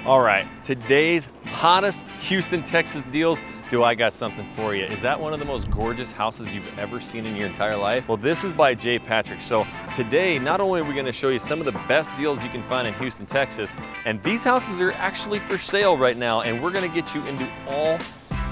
All right, today's hottest Houston, Texas deals. Do I got something for you? Is that one of the most gorgeous houses you've ever seen in your entire life? Well, this is by J. Patrick. So today, not only are we gonna show you some of the best deals you can find in Houston, Texas, and these houses are actually for sale right now, and we're gonna get you into all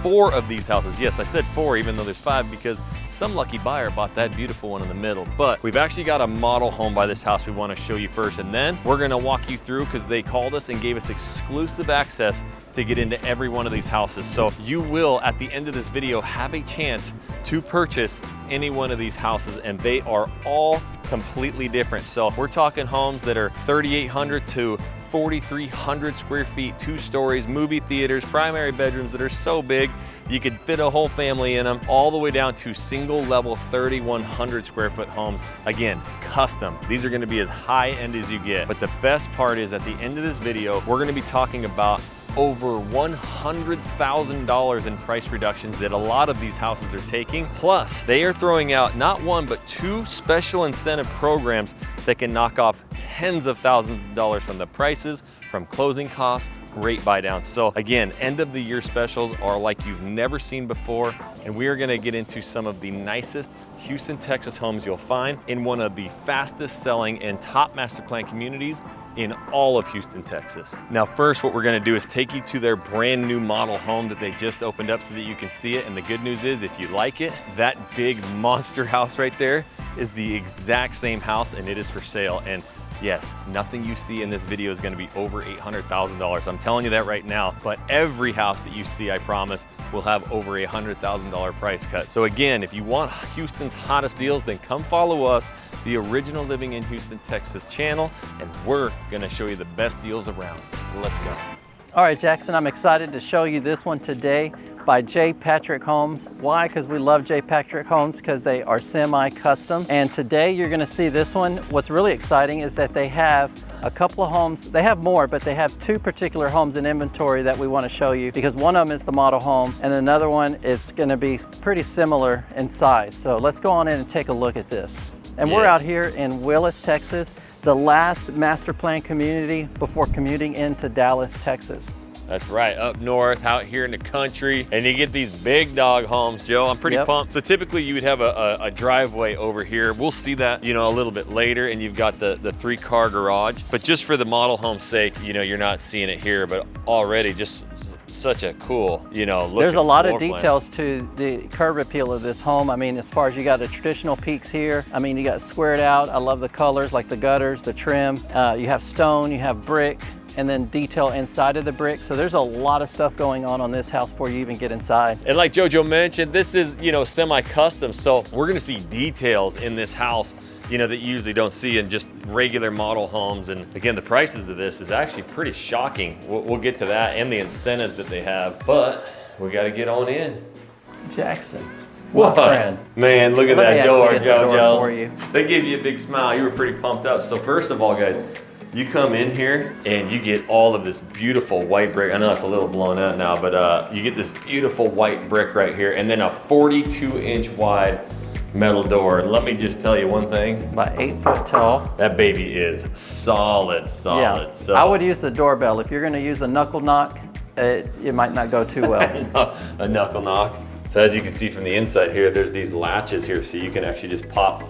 4 of these houses. Yes, I said 4, even though there's 5, because some lucky buyer bought that beautiful one in the middle. But we've actually got a model home by this house we want to show you first, and then we're gonna walk you through, because they called us and gave us exclusive access to get into every one of these houses. So you will, at the end of this video, have a chance to purchase any one of these houses, and they are all completely different. So we're talking homes that are 3,800 to 4,300 square feet, 2 stories, movie theaters, primary bedrooms that are so big you could fit a whole family in them, all the way down to single level 3,100 square foot homes. Again, custom. These are gonna be as high end as you get. But the best part is, at the end of this video, we're gonna be talking about over $100,000 in price reductions that a lot of these houses are taking. Plus, they are throwing out not 1, but 2 special incentive programs that can knock off tens of thousands of dollars from the prices, from closing costs, great buy downs. So again, end of the year specials are like you've never seen before, and we are gonna get into some of the nicest Houston, Texas homes you'll find in one of the fastest selling and top master plan communities in all of Houston, Texas. Now first, what we're gonna do is take you to their brand new model home that they just opened up so that you can see it. And the good news is, if you like it, that big monster house right there is the exact same house, and it is for sale. And yes, nothing you see in this video is gonna be over $800,000. I'm telling you that right now, but every house that you see, I promise, will have over a $100,000 price cut. So again, if you want Houston's hottest deals, then come follow us, the original Living in Houston, Texas channel, and we're gonna show you the best deals around. Let's go. All right, Jackson, I'm excited to show you this one today by J. Patrick Homes. Why? Because we love J. Patrick Homes, because they are semi-custom. And today you're gonna see this one. What's really exciting is that they have a couple of homes. They have more, but they have 2 particular homes in inventory that we wanna show you, because one of them is the model home and another one is gonna be pretty similar in size. So let's go on in and take a look at this. And we're out here in Willis, Texas, the last master plan community before commuting into Dallas, Texas. That's right, up north, out here in the country, and you get these big dog homes, Joe. I'm pretty pumped. So typically you would have a driveway over here. We'll see that, you know, a little bit later, and you've got the 3-car garage. But just for the model home's sake, you know, you're not seeing it here, but already just such a cool, you know, look. There's a lot of details to the curb appeal of this home. I mean, as far as you got the traditional peaks here, I mean, you got squared out. I love the colors, like the gutters, the trim. You have stone, you have brick, and then detail inside of the brick. So there's a lot of stuff going on this house before you even get inside. And like JoJo mentioned, this is, you know, semi-custom. So we're gonna see details in this house, you know, that you usually don't see in just regular model homes. And again, the prices of this is actually pretty shocking. We'll get to that and the incentives that they have, but we got to get on in. Jackson. What? Friend. Man, look at that door, JoJo. For you. They gave you a big smile. You were pretty pumped up. So first of all, guys, you come in here and you get all of this beautiful white brick. I know it's a little blown out now, but you get this beautiful white brick right here, and then a 42-inch wide metal door. And let me just tell you one thing. About 8 foot tall. That baby is solid. Yeah. So I would use the doorbell. If you're gonna use a knuckle knock, it might not go too well. A knuckle knock. So as you can see from the inside here, there's these latches here, so you can actually just pop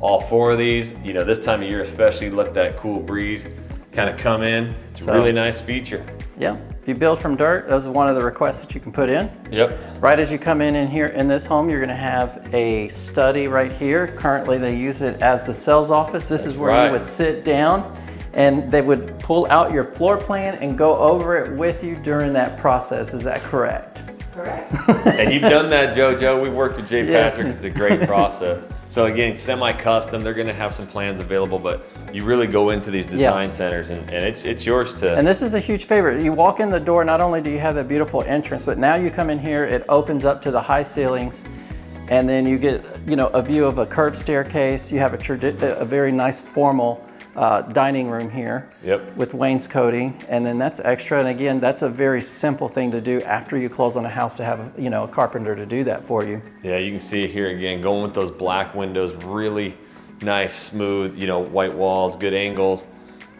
all 4 of these. You know, this time of year especially, let that cool breeze kind of come in. It's a really nice feature. Yeah. If you build from dirt, those are one of the requests that you can put in. Yep. Right as you come in here in this home, you're gonna have a study right here. Currently they use it as the sales office. This is where you would sit down, and they would pull out your floor plan and go over it with you during that process. Is that correct? Correct. And you've done that, JoJo. We worked with J. Patrick. It's a great process. So again, semi-custom. They're going to have some plans available, but you really go into these design centers, and it's yours to. And this is a huge favorite. You walk in the door, not only do you have that beautiful entrance, but now you come in here, it opens up to the high ceilings, and then you get, you know, a view of a curved staircase. You have a very nice formal dining room here. Yep. With wainscoting, and then that's extra. And again, that's a very simple thing to do after you close on a house, to have a carpenter to do that for you. Yeah, you can see it here again, going with those black windows, really nice, smooth, white walls, good angles.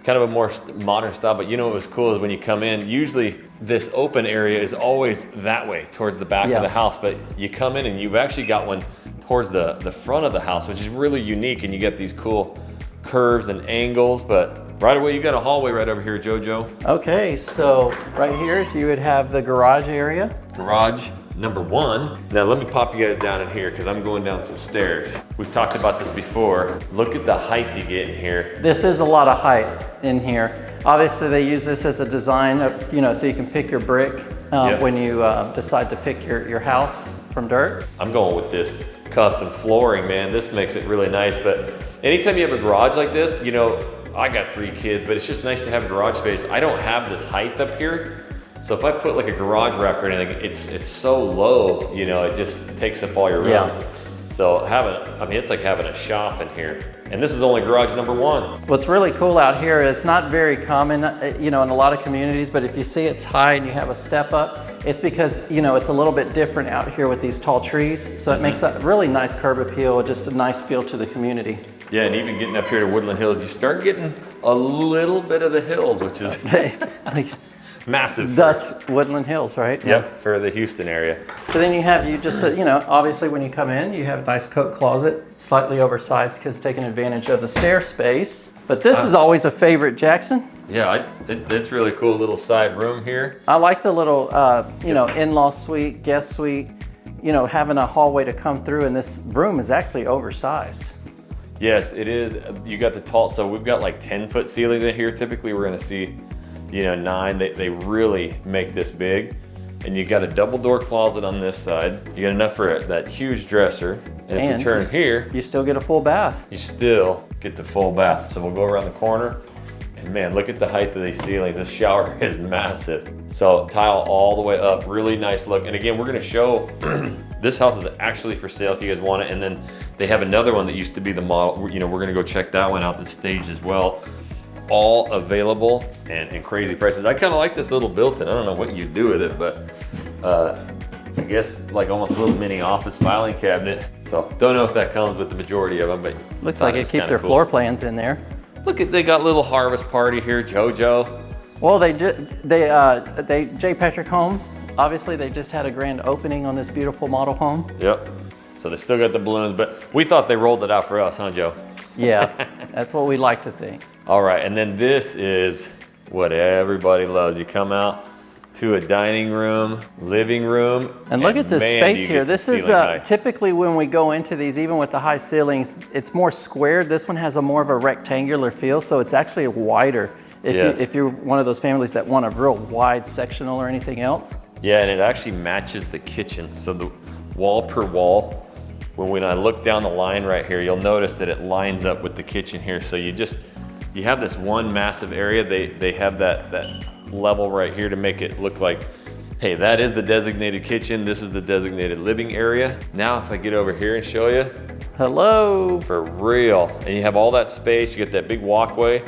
kind of a more modern style, but you know what was cool is when you come in, usually this open area is always that way towards the back of the house, but you come in and you've actually got one towards the front of the house, which is really unique, and you get these cool curves and angles. But right away you got a hallway right over here, JoJo. Okay, so right here, so you would have the garage area. Garage number one. Now let me pop you guys down in here because I'm going down some stairs. We've talked about this before. Look at the height you get in here. This is a lot of height in here. Obviously they use this as a design of, you know, so you can pick your brick when you decide to pick your house from dirt. I'm going with this custom flooring, man. This makes it really nice. But anytime you have a garage like this, you know, I got 3 kids, but it's just nice to have garage space. I don't have this height up here. So if I put like a garage rack or anything, it's so low, you know, it just takes up all your room. Yeah. So it's like having a shop in here. And this is only garage number 1. What's really cool out here, it's not very common, you know, in a lot of communities, but if you see it's high and you have a step up, it's because, you know, it's a little bit different out here with these tall trees. So it makes that really nice curb appeal, just a nice feel to the community. Yeah, and even getting up here to Woodland Hills, you start getting a little bit of the hills, which is massive. Thus, Woodland Hills, right? Yep, for the Houston area. So then you have, you know, obviously when you come in, you have a nice coat closet, slightly oversized because taking advantage of the stair space. But this is always a favorite, Jackson. Yeah, it's really cool little side room here. I like the little, you know, in-law suite, guest suite, you know, having a hallway to come through, and this room is actually oversized. Yes, it is. You got the tall, so we've got like 10-foot ceilings in here. Typically we're gonna see, you know, 9. They really make this big. And you got a double door closet on this side. You got enough for that huge dresser. And if you turn here, you still get a full bath. You still get the full bath. So we'll go around the corner. And man, look at the height of these ceilings. This shower is massive. So tile all the way up, really nice look. And again, we're gonna show, this house is actually for sale if you guys want it. And then they have another one that used to be the model. You know, we're gonna go check that one out, that's staged as well. All available and crazy prices. I kind of like this little built-in. I don't know what you do with it, but I guess like almost a little mini office filing cabinet. So don't know if that comes with the majority of them, but looks like it keep their floor plans in there. Look at, they got little harvest party here, JoJo. Well, J. Patrick Homes, obviously they just had a grand opening on this beautiful model home. Yep. So they still got the balloons, but we thought they rolled it out for us, huh, Joe? Yeah, that's what we like to think. All right, and then this is what everybody loves. You come out to a dining room, living room. And look at this space here. This is typically when we go into these, even with the high ceilings, it's more squared. This one has a more of a rectangular feel, so it's actually wider. If you're one of those families that want a real wide sectional or anything else. Yeah, and it actually matches the kitchen. So the wall per wall, when I look down the line right here, you'll notice that it lines up with the kitchen here. So you have this one massive area. They have that level right here to make it look like, hey, that is the designated kitchen. This is the designated living area. Now, if I get over here and show you. Hello. For real. And you have all that space. You get that big walkway.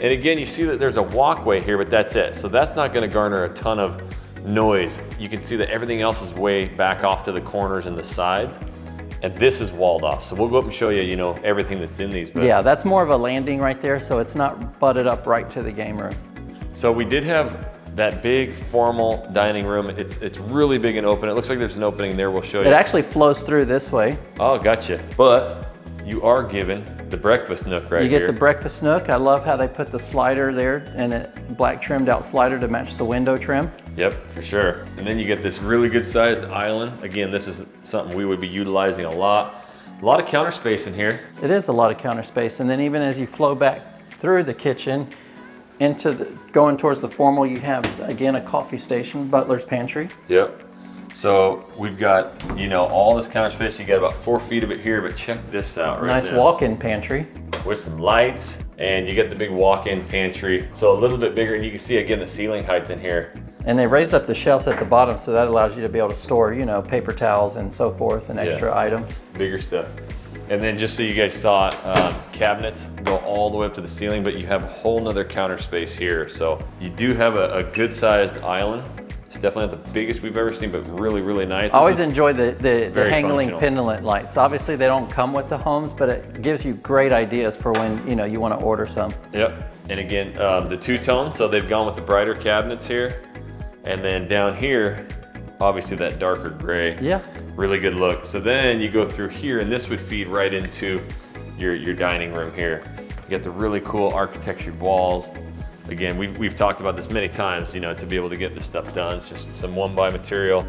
And again, you see that there's a walkway here, but that's it. So that's not gonna garner a ton of noise. You can see that everything else is way back off to the corners and the sides. And this is walled off. So we'll go up and show you, you know, everything that's in these. But yeah, that's more of a landing right there. So it's not butted up right to the game room. So we did have that big formal dining room. It's really big and open. It looks like there's an opening there. We'll show you. It actually flows through this way. Oh, gotcha. But you are given the breakfast nook right here. You get the breakfast nook. I love how they put the slider there and a black trimmed out slider to match the window trim. Yep, for sure. And then you get this really good sized island. Again, this is something we would be utilizing a lot. A lot of counter space in here. It is a lot of counter space. And then even as you flow back through the kitchen into going towards the formal, you have, again, a coffee station, butler's pantry. Yep. So we've got, you know, all this counter space. You got about 4 feet of it here, but check this out right now. Nice walk-in pantry. With some lights, and you get the big walk-in pantry. So a little bit bigger, and you can see, again, the ceiling height in here. And they raised up the shelves at the bottom, so that allows you to be able to store, you know, paper towels and so forth and extra items. Bigger stuff. And then just so you guys saw, cabinets go all the way up to the ceiling, but you have a whole nother counter space here. So you do have a good sized island. It's definitely not the biggest we've ever seen, but really, really nice. I always enjoy the hanging functional pendant lights. Obviously they don't come with the homes, but it gives you great ideas for when, you know, you want to order some. Yep. And again, the two-tone, so they've gone with the brighter cabinets here. And then down here, obviously that darker gray. Yeah. Really good look. So then you go through here, and this would feed right into your dining room here. You got the really cool architectured walls. Again, we've talked about this many times, you know, to be able to get this stuff done. It's just some one-by material.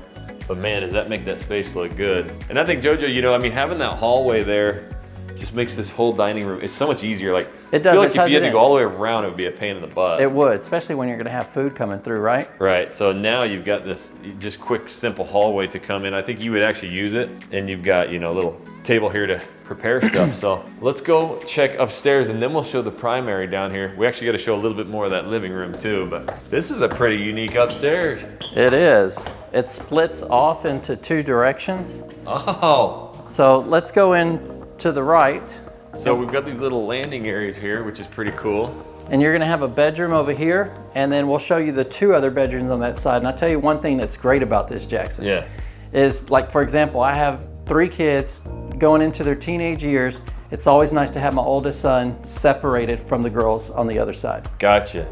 But man, does that make that space look good. And I think, Jojo, you know, I mean, having that hallway there just makes this whole dining room, it's so much easier. Like, it does. I feel like if you had to go all the way around, it would be a pain in the butt. It would, especially when you're gonna have food coming through, right? Right, so now you've got this just quick, simple hallway to come in. I think you would actually use it. And you've got, you know, a little table here to prepare stuff. So let's go check upstairs, and then we'll show the primary down here. We actually got to show a little bit more of that living room too, but this is a pretty unique upstairs. It is. It splits off into two directions. Oh. So let's go in to the right. So we've got these little landing areas here, which is pretty cool. And you're gonna have a bedroom over here, and then we'll show you the two other bedrooms on that side. And I'll tell you one thing that's great about this, Jackson. Yeah. Is like, for example, I have 3 kids going into their teenage years. It's always nice to have my oldest son separated from the girls on the other side. Gotcha.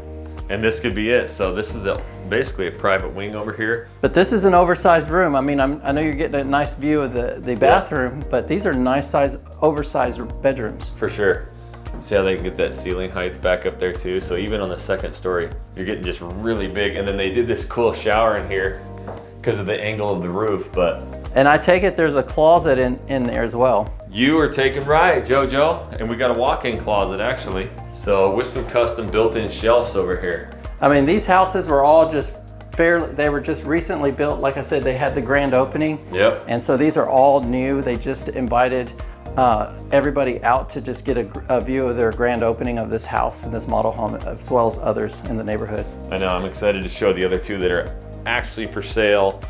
And this could be it. So this is basically a private wing over here. But this is an oversized room. I mean, I know you're getting a nice view of the bathroom, but these are nice size, oversized bedrooms. For sure. See how they can get that ceiling height back up there too. So even on the second story, you're getting just really big. And then they did this cool shower in here because of the angle of the roof, but. And I take it there's a closet in there as well. You are taken right, Jojo. And we got a walk-in closet actually. So with some custom built-in shelves over here. I mean, these houses were all just they were just recently built. Like I said, they had the grand opening. Yep. And so these are all new. They just invited everybody out to just get a view of their grand opening of this house and this model home, as well as others in the neighborhood. I know, I'm excited to show the other two that are actually for sale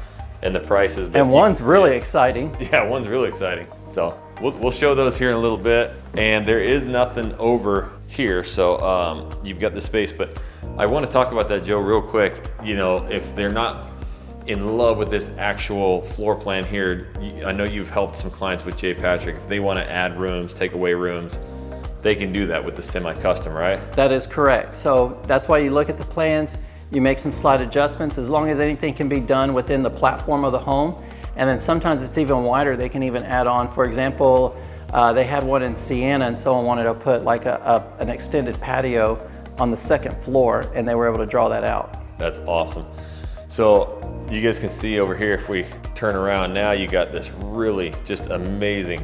and the prices. And one's really exciting. Yeah, one's really exciting. So we'll show those here in a little bit. And there is nothing over here, so you've got the space. But I want to talk about that, Joe, real quick. You know, if they're not in love with this actual floor plan here, I know you've helped some clients with J. Patrick. If they want to add rooms, take away rooms, they can do that with the semi-custom, right? That is correct. So that's why you look at the plans, you make some slight adjustments, as long as anything can be done within the platform of the home. And then sometimes it's even wider, they can even add on. For example, they had one in Sienna and someone wanted to put like an extended patio on the second floor, and they were able to draw that out. That's awesome. So you guys can see over here, if we turn around now, you got this really just amazing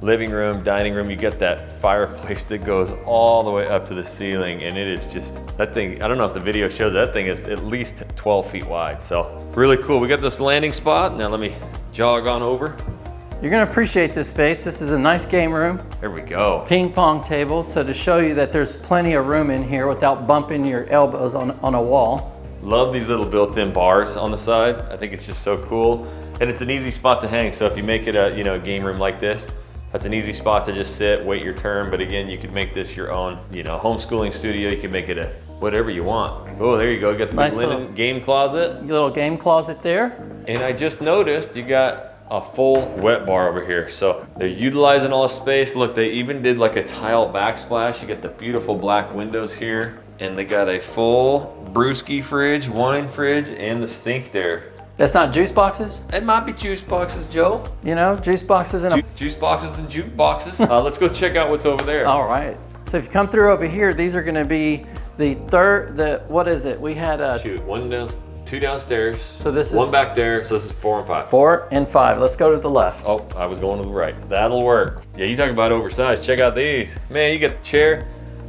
living room, dining room. You got that fireplace that goes all the way up to the ceiling, and it is just, that thing, I don't know if the video shows, that thing is at least 12 feet wide. So really cool. We got this landing spot. Now let me jog on over. You're gonna appreciate this space. This is a nice game room. There we go. Ping pong table. So to show you that there's plenty of room in here without bumping your elbows on a wall. Love these little built-in bars on the side. I think it's just so cool. And it's an easy spot to hang. So if you make it a, you know, game room like this, that's an easy spot to just sit, wait your turn. But again, you could make this your own, you know, homeschooling studio. You can make it a whatever you want. Oh, there you go. You got the Nice big linen game closet. Little game closet there. And I just noticed you got a full wet bar over here. So they're utilizing all the space. Look, they even did like a tile backsplash. You got the beautiful black windows here. And they got a full brewski fridge, wine fridge, and the sink there. That's not juice boxes? It might be juice boxes, Joe. You know, juice boxes and Juice boxes and juke boxes. Let's go check out what's over there. All right. So if you come through over here, these are gonna be the what is it? We had a... Shoot, two downstairs. So this is... One back there, so this is 4 and 5. 4 and 5. Let's go to the left. Oh, I was going to the right. That'll work. Yeah, you talking about oversized. Check out these. Man, you got the chair.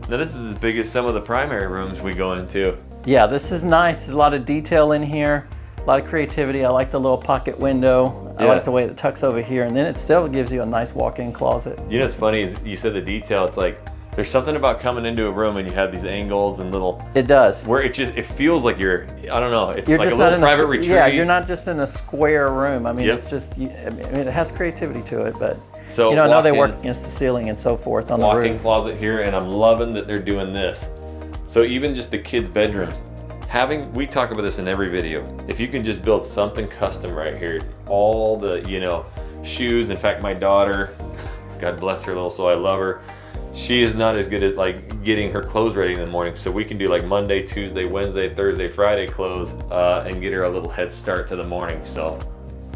Now this is as big as some of the primary rooms we go into. Yeah, this is nice. There's a lot of detail in here, a lot of creativity. I like the little pocket window. I like the way it tucks over here, and then it still gives you a nice walk-in closet. You know what's funny is you said the detail. It's like there's something about coming into a room and you have these angles and little. It does. Where it feels like you're, I don't know, it's You're like just a little not private retreat. Yeah, you're not just in a square room. I mean, Yep. it's just, I mean, it has creativity to it, but So you know, I know they walk-in- work against the ceiling and so forth on the walk-in roof. closet here, and I'm loving that they're doing this. So even just the kids' bedrooms, we talk about this in every video. If you can just build something custom right here, all the, you know, shoes. In fact, my daughter, God bless her little soul, I love her. she is not as good at like getting her clothes ready in the morning. So we can do like Monday, Tuesday, Wednesday, Thursday, Friday clothes and get her a little head start to the morning. So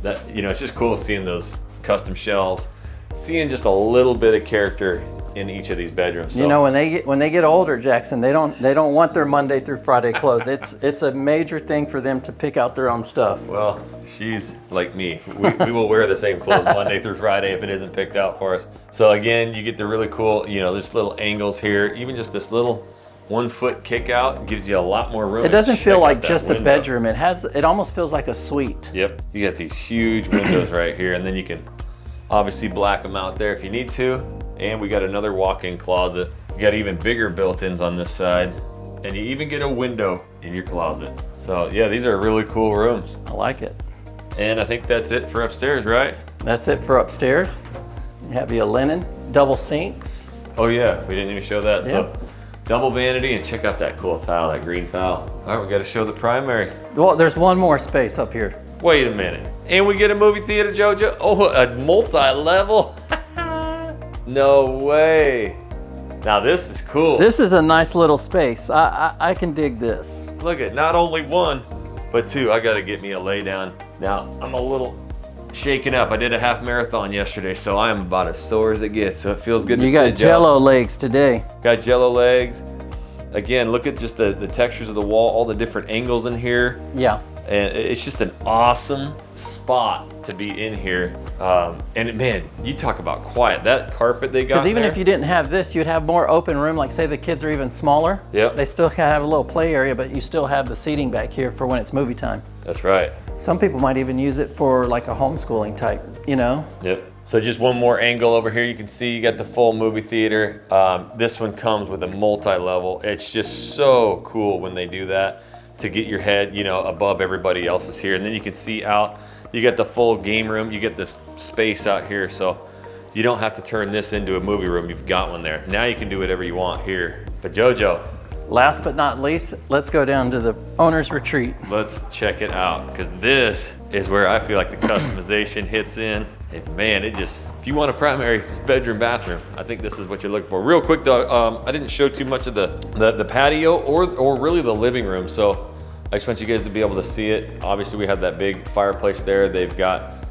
that, you know, it's just cool seeing those custom shelves, seeing just a little bit of character in each of these bedrooms. So, you know, when they get older, Jackson, they don't want their Monday through Friday clothes. It's a major thing for them to pick out their own stuff. well, she's like me. We will wear the same clothes Monday through Friday if it isn't picked out for us. So again, you get the really cool, you know, there's little angles here. Even just this little 1 foot kick out gives you a lot more room. It doesn't to feel check like out that just a window. bedroom. It almost feels like a suite. Yep, you got these huge windows right here, and then you can obviously black them out there if you need to. And we got another walk-in closet. You got even bigger built-ins on this side, and you even get a window in your closet. So yeah, these are really cool rooms. I like it. And I think that's it for upstairs, right? That's it for upstairs. You have your linen, double sinks. Oh yeah, we didn't even show that. Yeah. So double vanity, and check out that cool tile, that green tile. All right, we got to show the primary. Well, there's one more space up here. Wait a minute. And we get a movie theater, JoJo? Oh, a multi-level? No way. Now this is cool. This is a nice little space. I can dig this. Look at not only one, but two. I got to get me a lay down. Now, I'm a little shaken up. I did a half marathon yesterday, so I am about as sore as it gets. So it feels good to You sit got jello legs today. Got jello legs. Again, look at just the textures of the wall, all the different angles in here. Yeah. And it's just an awesome spot to be in here. And man, you talk about quiet. That carpet they got Because even there, if you didn't have this, you'd have more open room. Like say the kids are even smaller. Yep. They still can have a little play area, but you still have the seating back here for when it's movie time. That's right. Some people might even use it for like a homeschooling type, you know? Yep. So just one more angle over here. You can see you got the full movie theater. This one comes with a multi-level. It's just so cool when they do that to get your head, you know, above everybody else's here. And then you can see out, you got the full game room. You get this space out here. So you don't have to turn this into a movie room. You've got one there. Now you can do whatever you want here. But JoJo, Last but not least, let's go down to the owner's retreat. let's check it out, because this is where I feel like the customization hits in. And man, it just, if you want a primary bedroom, bathroom, I think this is what you're looking for. Real quick though, I didn't show too much of the patio or really the living room. So I just want you guys to be able to see it. Obviously we have that big fireplace there. They've got,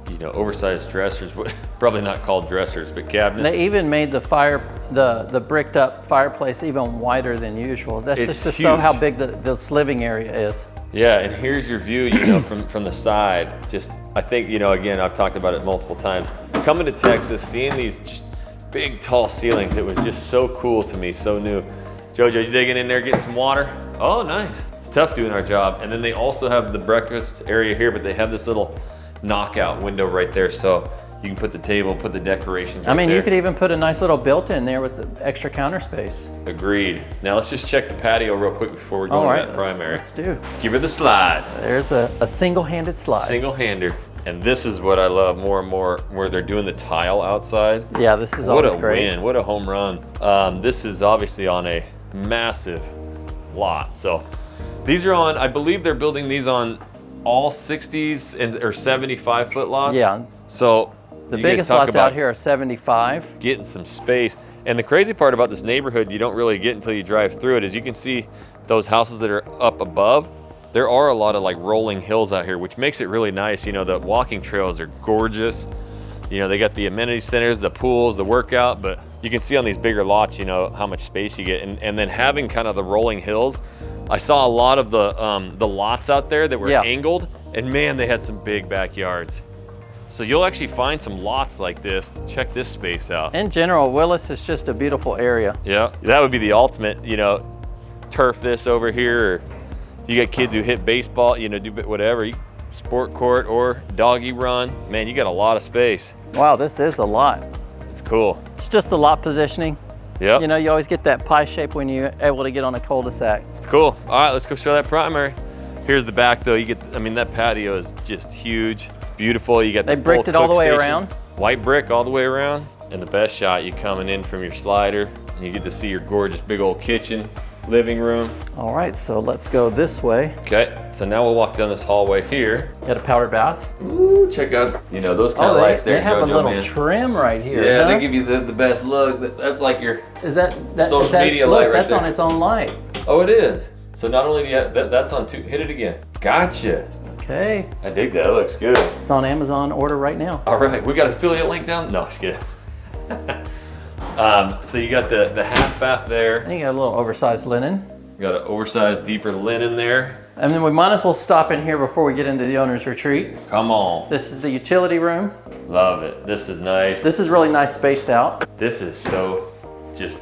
you know, oversized dressers, probably not called dressers, but cabinets. They even made the bricked up fireplace even wider than usual. That's It's just to show huge. how big this living area is. Yeah, and here's your view, you know, from the side. Just, I think, you know, again, I've talked about it multiple times. Coming to Texas, seeing these just big, tall ceilings, it was just so cool to me, so new. JoJo, you digging in there, getting some water? Oh, nice. It's tough doing our job. And then they also have the breakfast area here, but they have this little knockout window right there, so you can put the table, put the decorations I mean, right you there. could even put a nice little built-in there with the extra counter space. Agreed. Now let's just check the patio real quick before we go All to right, that primary. let's do. Give her the slide. There's a single-handed slide. Single-hander. And this is what I love more and more, where they're doing the tile outside. Yeah, this is What always a great. win, what a home run. This is obviously on a massive lot. So these are on, I believe they're building these on all 60s or 75 foot lots. Yeah. So The you guys biggest talk lots about out here are 75. getting some space. And the crazy part about this neighborhood, you don't really get until you drive through it, is you can see those houses that are up above. There are a lot of like rolling hills out here, which makes it really nice. You know, the walking trails are gorgeous. You know, they got the amenity centers, the pools, the workout, but you can see on these bigger lots, you know, how much space you get. And then having kind of the rolling hills, I saw a lot of the lots out there that were angled, and man, they had some big backyards. So you'll actually find some lots like this. Check this space out. In general, Willis is just a beautiful area. Yeah, that would be the ultimate, you know, turf this over here, or you got kids who hit baseball, you know, do whatever, sport court or doggy run. Man, you got a lot of space. Wow, this is a lot. It's cool. It's just the lot positioning. Yep. You know, you always get that pie shape when you're able to get on a cul-de-sac. It's cool. All right, let's go show that primary. Here's the back though. You get, I mean, that patio is just huge. It's beautiful. You got They the bricked full it all the cook way station. around. White brick all the way around. And the best shot, you coming in from your slider, and you get to see your gorgeous big old kitchen. living room. All right, so let's go this way. Okay, so now we'll walk down this hallway here. Got a powder bath. Ooh, check out, you know, those kind of lights there, They have a JoJo, little man. trim right here. Yeah, huh? they give you the best look. That's like your social media look, light right that's there. on its own light. Oh, it is. So not only do you have, that's on two, hit it again. Gotcha. Okay. I dig that, it looks good. It's on Amazon, order right now. All right, we got an affiliate link down? No, just kidding. So you got the half bath there. And you got a little oversized linen. You got an oversized, deeper linen there. And then we might as well stop in here before we get into the owner's retreat. Come on. This is the utility room. Love it. This is nice. This is really nice spaced out. This is so just,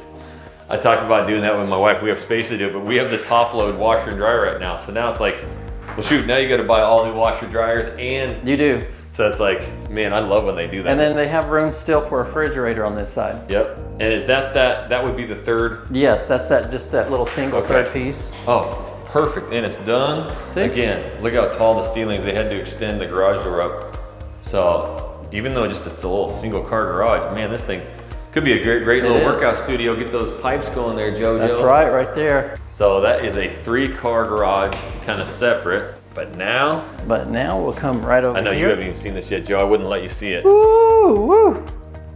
I talked about doing that with my wife. We have space to do it, but we have the top load washer and dryer right now. So now it's like, well shoot, now you got to buy all new washer dryers and. You do. So it's like, man, I love when they do that. And then they have room still for a refrigerator on this side. Yep. And is that would be the third? Yes, that's just that little single thread piece. Oh, perfect. And it's done. See? Again, look how tall the ceilings. They had to extend the garage door up. So even though it's a little single car garage, man, this thing could be a great little workout studio. Get those pipes going there, JoJo. That's right there. So that is a 3-car garage, kind of separate. But now we'll come right over here. I know you haven't even seen this yet, Joe. I wouldn't let you see it. Woo, woo.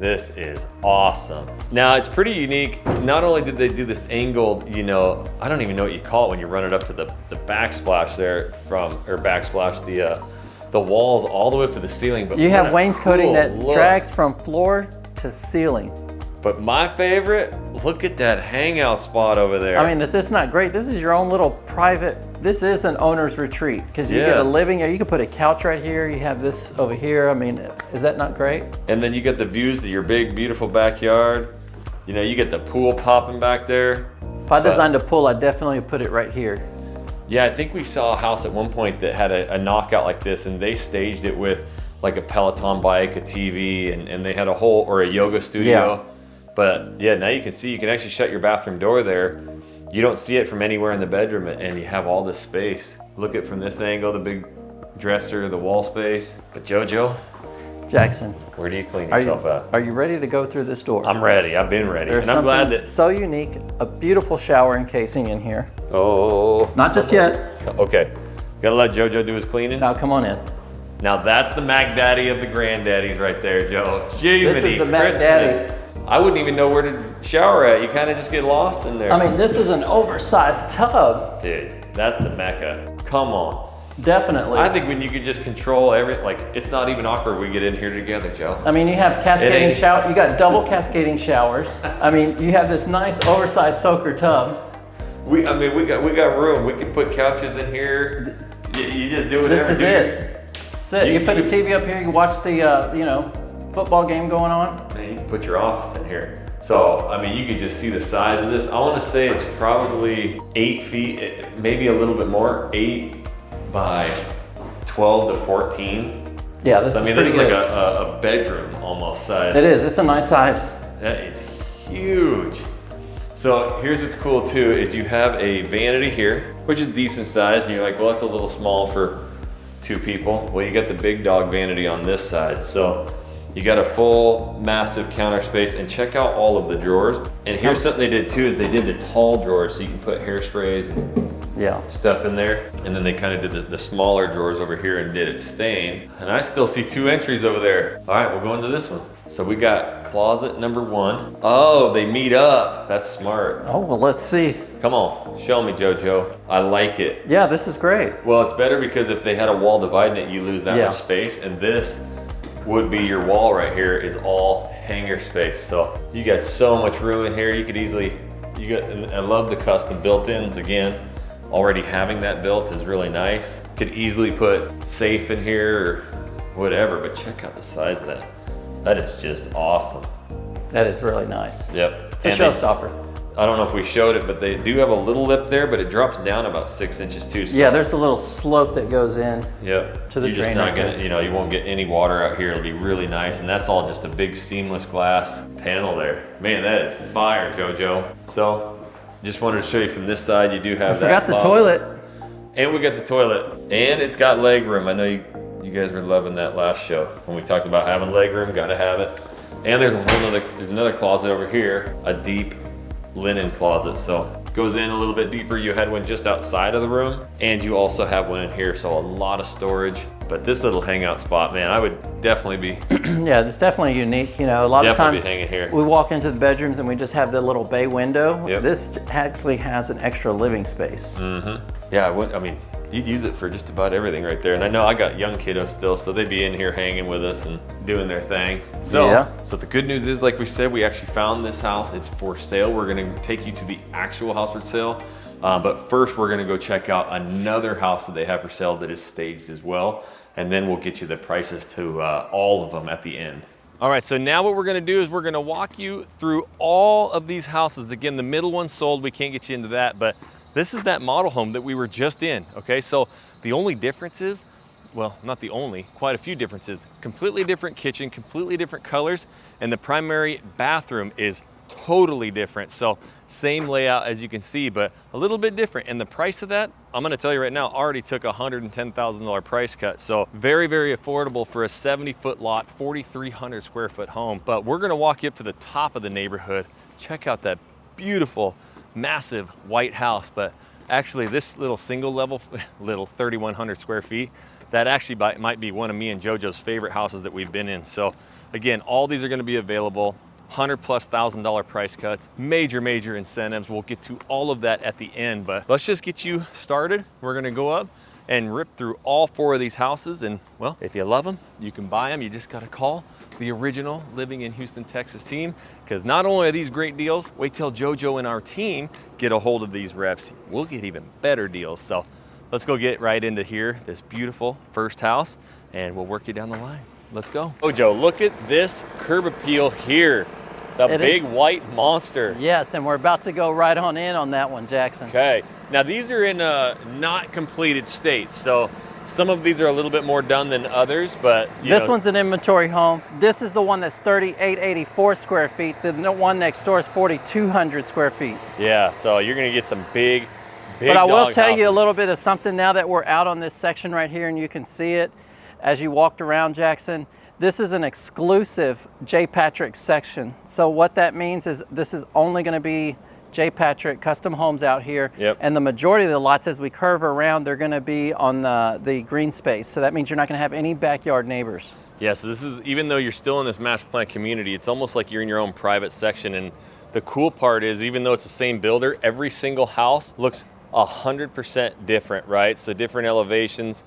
This is awesome. Now it's pretty unique. Not only did they do this angled, you know, I don't even know what you call it when you run it up to the backsplash there the walls all the way up to the ceiling. But you have wainscoting that look. drags from floor to ceiling. But my favorite, look at that hangout spot over there. I mean, it's not great. This is your own little private, this is an owner's retreat because you get a living area. You can put a couch right here. You have this over here. I mean, is that not great? And then you get the views of your big, beautiful backyard. You know, you get the pool popping back there. If I designed a pool, I'd definitely put it right here. Yeah, I think we saw a house at one point that had a knockout like this, and they staged it with like a Peloton bike, a TV, and they had a whole, or a yoga studio. Yeah. But yeah, now you can see, you can actually shut your bathroom door there. You don't see it from anywhere in the bedroom, and you have all this space. Look at from this angle, the big dresser, the wall space. But JoJo, Jackson, where do you clean yourself at? Are you ready to go through this door? I'm ready, I've been ready. There's and I'm glad something that, so unique, a beautiful shower encasing in here. oh. Not just yet. Okay, gotta let JoJo do his cleaning. Now come on in. Now that's the Mac Daddy of the granddaddies right there, Joe. Jiminy This is the Mac Christmas. Daddy. I wouldn't even know where to shower at. You kind of just get lost in there. I mean, this is an oversized tub. Dude, that's the Mecca. Come on. Definitely. I think when you could just control everything, like it's not even awkward we get in here together, Joe. I mean, you have cascading shower. You got double cascading showers. I mean, you have this nice oversized soaker tub. We got room. We can put couches in here. You just do whatever. This is it. Sit. You put a TV up here. You watch the football game going on. Man, you can put your office in here. So, I mean, you can just see the size of this. I want to say it's probably 8 feet, maybe a little bit more, 8 by 12 to 14. Yeah, this So, is I mean, this is pretty like good. a bedroom almost size. It is. It's a nice size. That is huge. So here's what's cool too, is you have a vanity here, which is decent size, and you're like, well, that's a little small for 2 people. Well, you got the big dog vanity on this side. So you got a full massive counter space, and check out all of the drawers. And here's something they did too, is they did the tall drawers so you can put hairsprays and stuff in there. And then they kind of did the smaller drawers over here and did it stained. And I still see 2 entries over there. All right, we'll go into this one. So we got closet number 1. Oh, they meet up. That's smart. Oh, well, let's see. Come on, show me, JoJo. I like it. Yeah, this is great. Well, it's better because if they had a wall dividing it, you lose that Yeah. much space. And this would be your wall right here is all hanger space. So you got so much room in here. You could easily, and I love the custom built-ins. Again, already having that built is really nice. Could easily put safe in here or whatever, but check out the size of that. That is just awesome. That is really nice. Yep. It's a showstopper. I don't know if we showed it, but they do have a little lip there, but it drops down about 6 inches too. So Yeah, there's a little slope that goes in. Yep. To the You're just drain not right gonna, there. you won't get any water out here. It'll be really nice, and that's all just a big seamless glass panel there. Man, that is fire, JoJo. So, just wanted to show you from this side. You do have I forgot the closet. toilet. And we got the toilet, and it's got leg room. I know you guys were loving that last show when we talked about having leg room. Got to have it. And there's another closet over here, a deep linen closet. So goes in a little bit deeper. You had one just outside of the room, and you also have one in here, so a lot of storage. But this little hangout spot, man, I would definitely be yeah, it's definitely unique. You know, a lot of times hanging here. we walk into the bedrooms and we just have the little bay window. Yep. This actually has an extra living space. Yeah, I mean, you'd use it for just about everything right there. And I know I got young kiddos still, so they'd be in here hanging with us and doing their thing. So the good news is, like we said, we actually found this house. It's for sale. We're gonna take you to the actual house for sale. But first we're gonna go check out another house that they have for sale that is staged as well. And then we'll get you the prices to all of them at the end. All right, so now what we're gonna do is we're gonna walk you through all of these houses. Again, the middle one sold, we can't get you into that, but this is that model home that we were just in, okay? So the only difference is, well, not the only, quite a few differences. Completely different kitchen, completely different colors, and the primary bathroom is totally different. So same layout as you can see, but a little bit different. And the price of that, I'm gonna tell you right now, already took a $110,000 price cut. So very, very affordable for a 70-foot lot, 4,300 square foot home. But we're gonna walk you up to the top of the neighborhood, check out that beautiful, massive white house. But actually this little single level, little 3,100 square feet, that actually might be one of me and JoJo's favorite houses that we've been in. So again, all these are gonna be available. $100,000+ price cuts, major incentives. We'll get to all of that at the end, but let's just get you started. We're gonna go up and rip through all 4 of these houses, and well, if you love them, you can buy them. You just gotta call the original Living in Houston, Texas team, because not only are these great deals, wait till JoJo and our team get a hold of these reps. We'll get even better deals. So let's go get right into here, this beautiful first house, and we'll work you down the line. Let's go. JoJo, look at this curb appeal here. The big white monster. Yes, and we're about to go right on in on that one, Jackson. Okay. Now these are in a not completed state, so some of these are a little bit more done than others, but this one's an inventory home. This is the one that's 3,884 square feet. The one next door is 4,200 square feet. Yeah, so you're gonna get some big But I will tell houses. you a little bit of something now that we're out on this section right here, and you can see it as you walked around, Jackson. This is an exclusive J. Patrick section. So what that means is this is only gonna be J. Patrick custom homes out here. Yep. And the majority of the lots, as we curve around, they're gonna be on the green space. So that means you're not gonna have any backyard neighbors. Yeah, so this is, even though you're still in this master plan community, it's almost like you're in your own private section. And the cool part is, even though it's the same builder, every single house looks 100% different, right? So different elevations.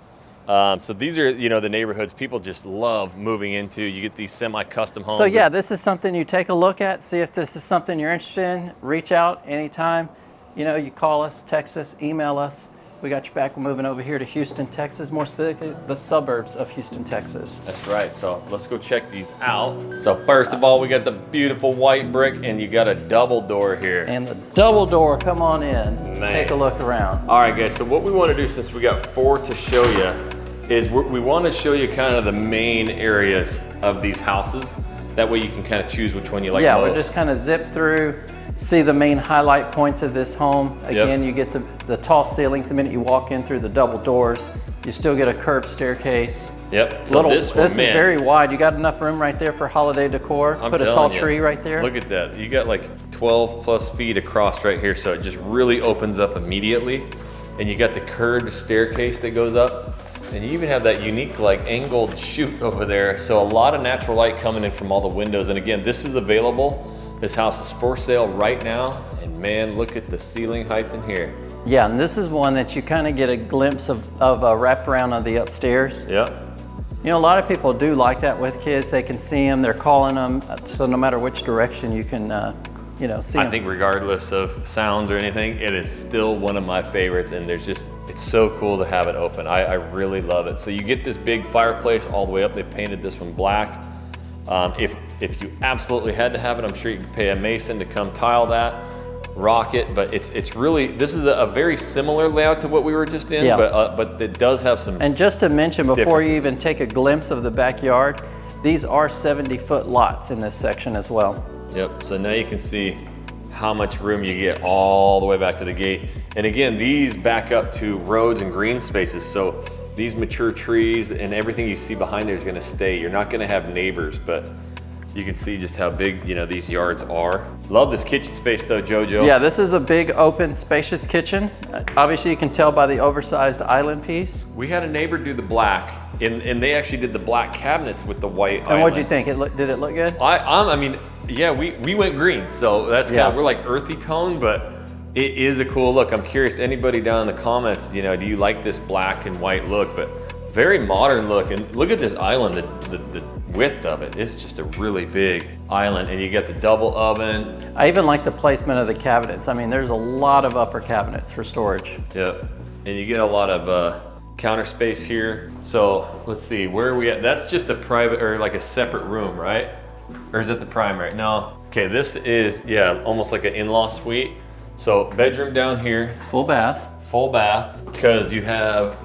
So these are, the neighborhoods people just love moving into. You get these semi-custom homes. So yeah, this is something you take a look at, see if this is something you're interested in. Reach out anytime. You call us, text us, email us. We got your back. We're moving over here to Houston, Texas, more specifically the suburbs of Houston, Texas. That's right. So let's go check these out. So first of all, we got the beautiful white brick, and you got a double door here. And the double door, come on in. Man. Take a look around. All right, guys. So what we want to do, since we got 4 to show you, is we want to show you kind of the main areas of these houses. That way you can kind of choose which one you like most. Yeah, we'll just kind of zip through, see the main highlight points of this home. Again, you get the tall ceilings the minute you walk in through the double doors. You still get a curved staircase. Yep. So this is very wide. You got enough room right there for holiday decor. Put a tall tree right there. Look at that. You got like 12+ feet across right here, so it just really opens up immediately. And you got the curved staircase that goes up. And you even have that unique angled chute over there. So a lot of natural light coming in from all the windows. And again, this is available. This house is for sale right now. And man, look at the ceiling height in here. Yeah, and this is one that you kind of get a glimpse of a wraparound of the upstairs. Yeah. A lot of people do like that with kids. They can see them, they're calling them. So no matter which direction you can, see them. I think regardless of sounds or anything, it is still one of my favorites. And it's so cool to have it open. I really love it. So you get this big fireplace all the way up. They painted this one black. If you absolutely had to have it, I'm sure you could pay a mason to come tile that, rock it. But it's really, this is a very similar layout to what we were just in, but it does have some. And just to mention, before you differences. even take a glimpse of the backyard, these are 70-foot lots in this section as well. Yep, so now you can see how much room you get all the way back to the gate. And again, these back up to roads and green spaces. So these mature trees and everything you see behind there is gonna stay. You're not gonna have neighbors, but You can see just how big, you know, these yards are. Love this kitchen space though, JoJo. Yeah, this is a big, open, spacious kitchen. Obviously, you can tell by the oversized island piece. We had a neighbor do the black, and they actually did the black cabinets with the white island. And what'd you think? Did it look good? I mean, yeah, we went green, so that's kind of, we're like earthy tone, but it is a cool look. I'm curious, anybody down in the comments, you know, do you like this black and white look? But very modern look, and look at this island, the width of it. It's just a really big island, and you got the double oven. I even like the placement of the cabinets. I mean, there's a lot of upper cabinets for storage. Yep, and you get a lot of counter space here. So let's see, where are we at? That's just a private, or like a separate room, right? Or is it the primary? No. Okay, this is, yeah, almost like an in-law suite. So bedroom down here. Full bath. Full bath, because you have,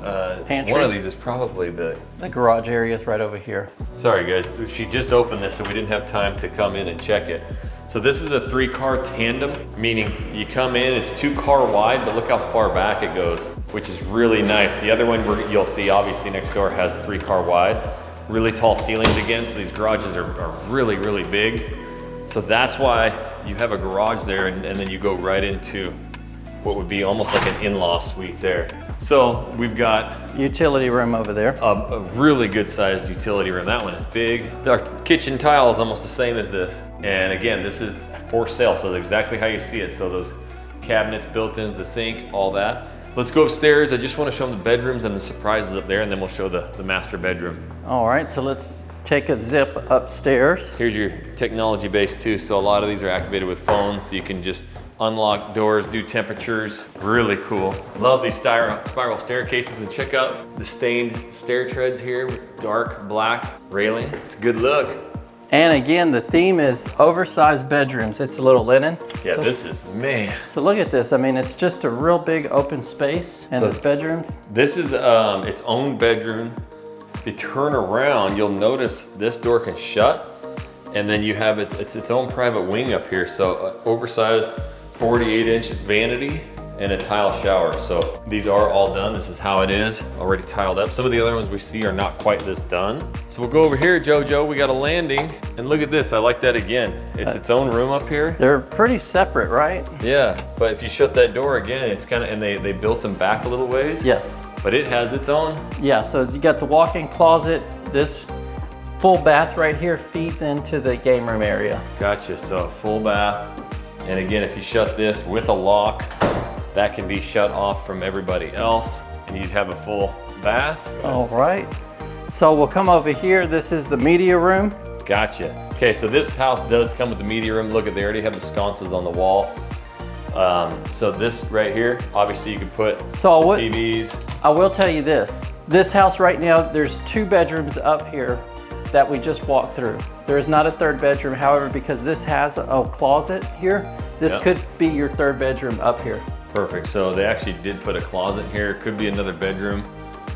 pantry. One of these is probably the garage area is right over here. Sorry guys, she just opened this so we didn't have time to come in and check it. So this is a 3-car tandem, meaning you come in, it's 2-car wide, but look how far back it goes, which is really nice. The other one you'll see obviously next door has 3-car wide, really tall ceilings again, so these garages are really, really big. So that's why you have a garage there, and then you go right into what would be almost like an in-law suite there. So we've got utility room over there. A really good sized utility room. That one is big. Our kitchen tile is almost the same as this. And again, this is for sale, so exactly how you see it. So those cabinets, built-ins, the sink, all that. Let's go upstairs. I just want to show them the bedrooms and the surprises up there, and then we'll show the master bedroom. All right, so let's take a zip upstairs. Here's your technology base too. So a lot of these are activated with phones, so you can just unlock doors, do temperatures. Really cool. Love these spiral staircases, and check out the stained stair treads here with dark black railing. It's a good look. And again, the theme is oversized bedrooms. It's a little linen. Yeah, so, this is, man. So look at this. I mean, it's just a real big open space in this bedroom. This is its own bedroom. If you turn around, you'll notice this door can shut, and then you have it's its own private wing up here. So oversized 48-inch vanity and a tile shower. So these are all done. This is how it is, already tiled up. Some of the other ones we see are not quite this done. So we'll go over here, JoJo. We got a landing, and look at this. I like that again. It's its own room up here. They're pretty separate, right? Yeah, but if you shut that door again, it's kind of, and they built them back a little ways. Yes. But it has its own. Yeah, so you got the walk-in closet. This full bath right here feeds into the game room area. Gotcha, so full bath. And again, if you shut this with a lock, that can be shut off from everybody else, and you'd have a full bath. All right, so we'll come over here. This is the media room. Gotcha. Okay, so this house does come with the media room. Look, they already have the sconces on the wall. So this right here, obviously you could put TVs. I will tell you this. This house right now, there's 2 bedrooms up here that we just walked through. There is not a 3rd bedroom, however, because this has a closet here, this could be your 3rd bedroom up here. Perfect, so they actually did put a closet here. Could be another bedroom,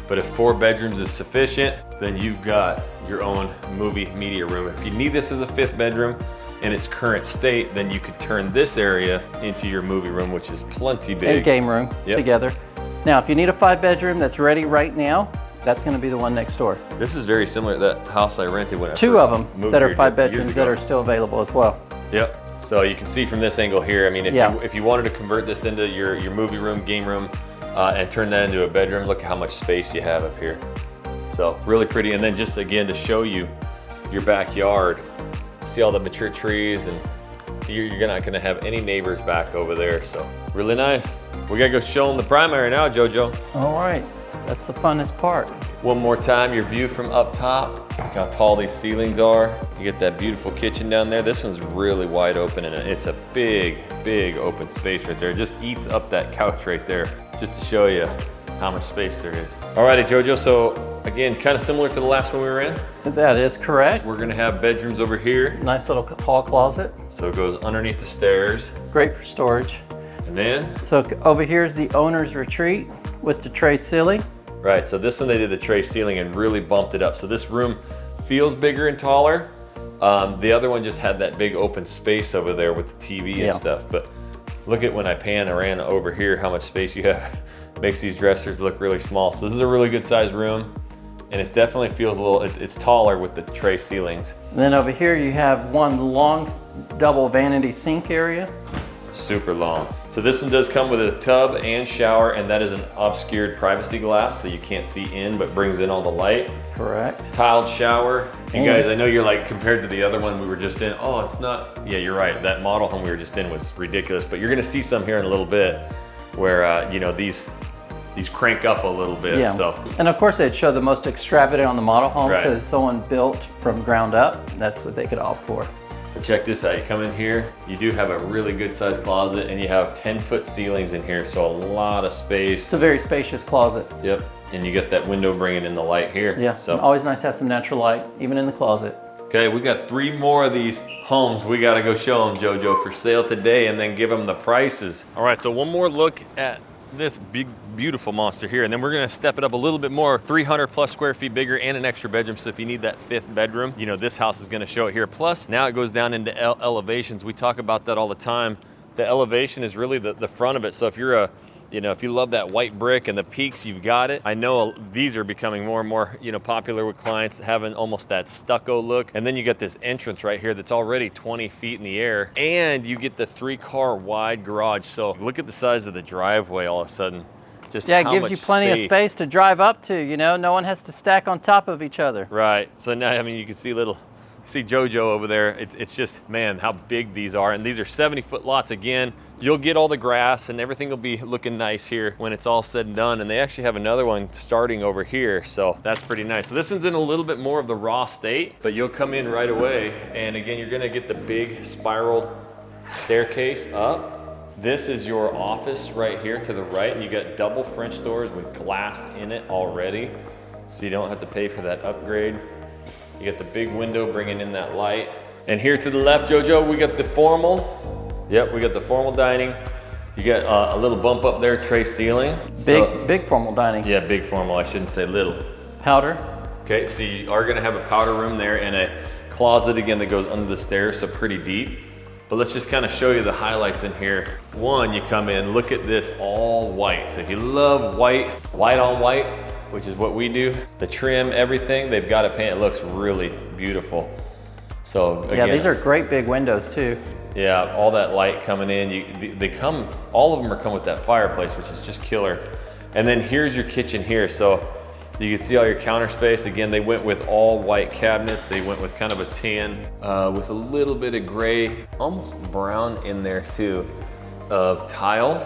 but if 4 bedrooms is sufficient, then you've got your own movie media room. If you need this as a 5th bedroom in its current state, then you could turn this area into your movie room, which is plenty big. And game room together. Now, if you need a 5 bedroom that's ready right now, that's gonna be the one next door. This is very similar to that house I rented when I 2 of them moved that are here 5 bedrooms that are still available as well. Yep. So you can see from this angle here, I mean, if you wanted to convert this into your movie room, game room, and turn that into a bedroom, look how much space you have up here. So really pretty. And then just again, to show you your backyard, see all the mature trees, and you're not gonna have any neighbors back over there. So really nice. We gotta go show them the primary now, JoJo. All right, that's the funnest part. One more time, your view from up top. Look how tall these ceilings are. You get that beautiful kitchen down there. This one's really wide open, and it's a big, big open space right there. It just eats up that couch right there, just to show you how much space there is. Alrighty, JoJo, so again, kind of similar to the last one we were in. That is correct. We're gonna have bedrooms over here. Nice little hall closet. So it goes underneath the stairs. Great for storage. And then? So over here is the owner's retreat with the tray ceiling. Right, so this one they did the tray ceiling and really bumped it up. So this room feels bigger and taller. The other one just had that big open space over there with the TV and stuff. But look at when I pan around over here, how much space you have. Makes these dressers look really small. So this is a really good sized room. And it definitely feels a little, it's taller with the tray ceilings. And then over here you have one long double vanity sink area. Super long. So this one does come with a tub and shower, and that is an obscured privacy glass, so you can't see in, but brings in all the light. Correct. Tiled shower. And guys, I know you're like, compared to the other one we were just in, oh, it's not, yeah, you're right. That model home we were just in was ridiculous, but you're gonna see some here in a little bit where, you know, these crank up a little bit. Yeah. So. And of course they'd show the most extravagant on the model home Right. because someone built from ground up. That's what they could opt for. But check this out, you come in here, you do have a really good sized closet, and you have 10-foot ceilings in here, so a lot of space. It's a very spacious closet. Yep, and you get that window bringing in the light here. Yeah, so always nice to have some natural light, even in the closet. Okay, we got 3 more of these homes. We gotta go show them, JoJo, for sale today, and then give them the prices. All right, so one more look at this big, beautiful monster here, and then we're gonna step it up a little bit more. 300 plus square feet bigger and an extra bedroom, so if you need that 5th bedroom, you know, this house is gonna show it here. Plus, now it goes down into elevations. We talk about that all the time. The elevation is really the front of it, so if you're a, you know, if you love that white brick and the peaks, you've got it. I know these are becoming more and more, you know, popular with clients, having almost that stucco look. And then you get this entrance right here that's already 20 feet in the air, and you get the 3-car wide garage. So look at the size of the driveway all of a sudden. Just Yeah, it how gives much you plenty of space to drive up to, you know, no one has to stack on top of each other. Right, so now, I mean, you can see see JoJo over there. It's just, man, how big these are. And these are 70-foot lots again. You'll get all the grass and everything will be looking nice here when it's all said and done. And they actually have another one starting over here, so that's pretty nice. So this one's in a little bit more of the raw state, but you'll come in right away. And again, you're gonna get the big spiraled staircase up. This is your office right here to the right, and you got double French doors with glass in it already, so you don't have to pay for that upgrade. You got the big window bringing in that light. And here to the left, JoJo, we got the formal. Yep, we got the formal dining. You got a little bump up there, tray ceiling. Big formal dining. Yeah, big formal, I shouldn't say little. Powder. Okay, so you are gonna have a powder room there and a closet again that goes under the stairs, so pretty deep. But let's just kind of show you the highlights in here. One, you come in, look at this, all white. So if you love white, white on white, which is what we do, the trim, everything, they've got it painted. It looks really beautiful. So again, yeah, these are great big windows too. Yeah, all that light coming in. They come, all of them come with that fireplace, which is just killer. And then here's your kitchen here. So you can see all your counter space. Again, they went with all white cabinets. They went with kind of a tan with a little bit of gray, almost brown in there too, of tile.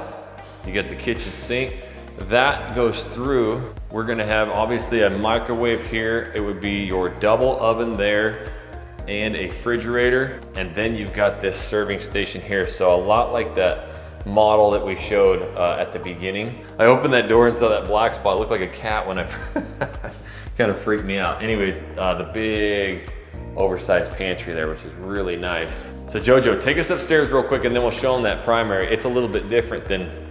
You got the kitchen sink. That goes through. We're gonna have obviously a microwave here. It would be your double oven there and a refrigerator. And then you've got this serving station here. So a lot like that model that we showed at the beginning. I opened that door and saw that black spot. It looked like a cat when I kind of freaked me out. Anyways, the big oversized pantry there, which is really nice. So JoJo, take us upstairs real quick and then we'll show them that primary. It's a little bit different than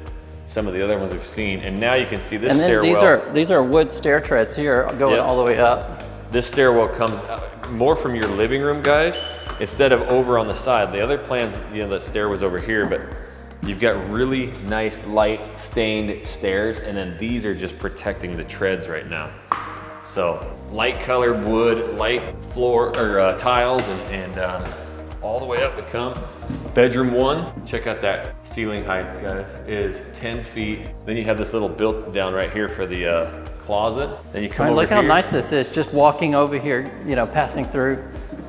some of the other ones we've seen. And now you can see this stairwell. And these are wood stair treads here going all the way up. This stairwell comes more from your living room, guys, instead of over on the side. The other plans, you know, that stair was over here, but you've got really nice light stained stairs, and then these are just protecting the treads right now. So light colored wood, light floor or tiles, and all the way up it come. Bedroom 1, check out that ceiling height, guys, is 10 feet. Then you have this little built down right here for the closet. Then you come over look here. how nice this is, just walking over here, you know, passing through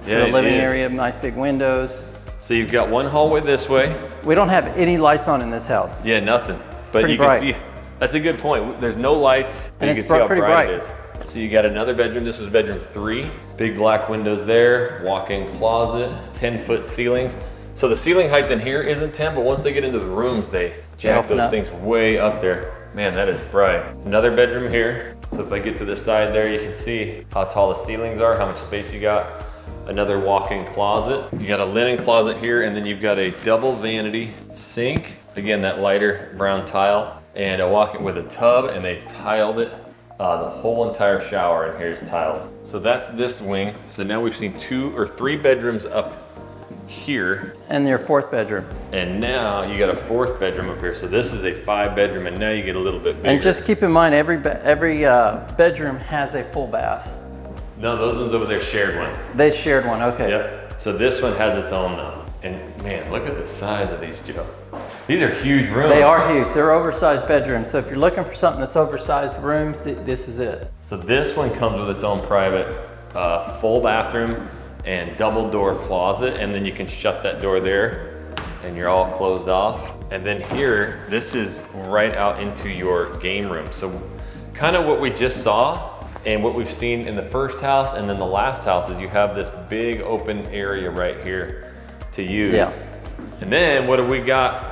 the living area, nice big windows. So you've got one hallway this way. We don't have any lights on in this house. Yeah, nothing. But you can see, that's a good point. There's no lights, but you can see how bright it is. So you got another bedroom. This is bedroom 3. Big black windows there, walk-in closet, 10-foot ceilings. So the ceiling height in here isn't 10, but once they get into the rooms, they jack those things way up there. Man, that is bright. Another bedroom here. So if I get to the side there, you can see how tall the ceilings are, how much space you got. Another walk-in closet. You got a linen closet here, and then you've got a double vanity sink. Again, that lighter brown tile, and a walk-in with a tub, and they tiled it. The whole entire shower in here is tiled. So that's this wing. So now we've seen 2 or 3 bedrooms up here. And your 4th bedroom. And now you got a 4th bedroom up here. So this is a 5 bedroom, and now you get a little bit bigger. And just keep in mind, every bedroom has a full bath. No, those ones over there shared one. They shared one, okay. Yep. So this one has its own though. And man, look at the size of these, Joe. These are huge rooms. They are huge. They're oversized bedrooms. So if you're looking for something that's oversized rooms, this is it. So this one comes with its own private full bathroom and double door closet, and then you can shut that door there and you're all closed off. And then here, this is right out into your game room. So kind of what we just saw and what we've seen in the first house and then the last house is you have this big open area right here to use. Yeah. And then what do we got?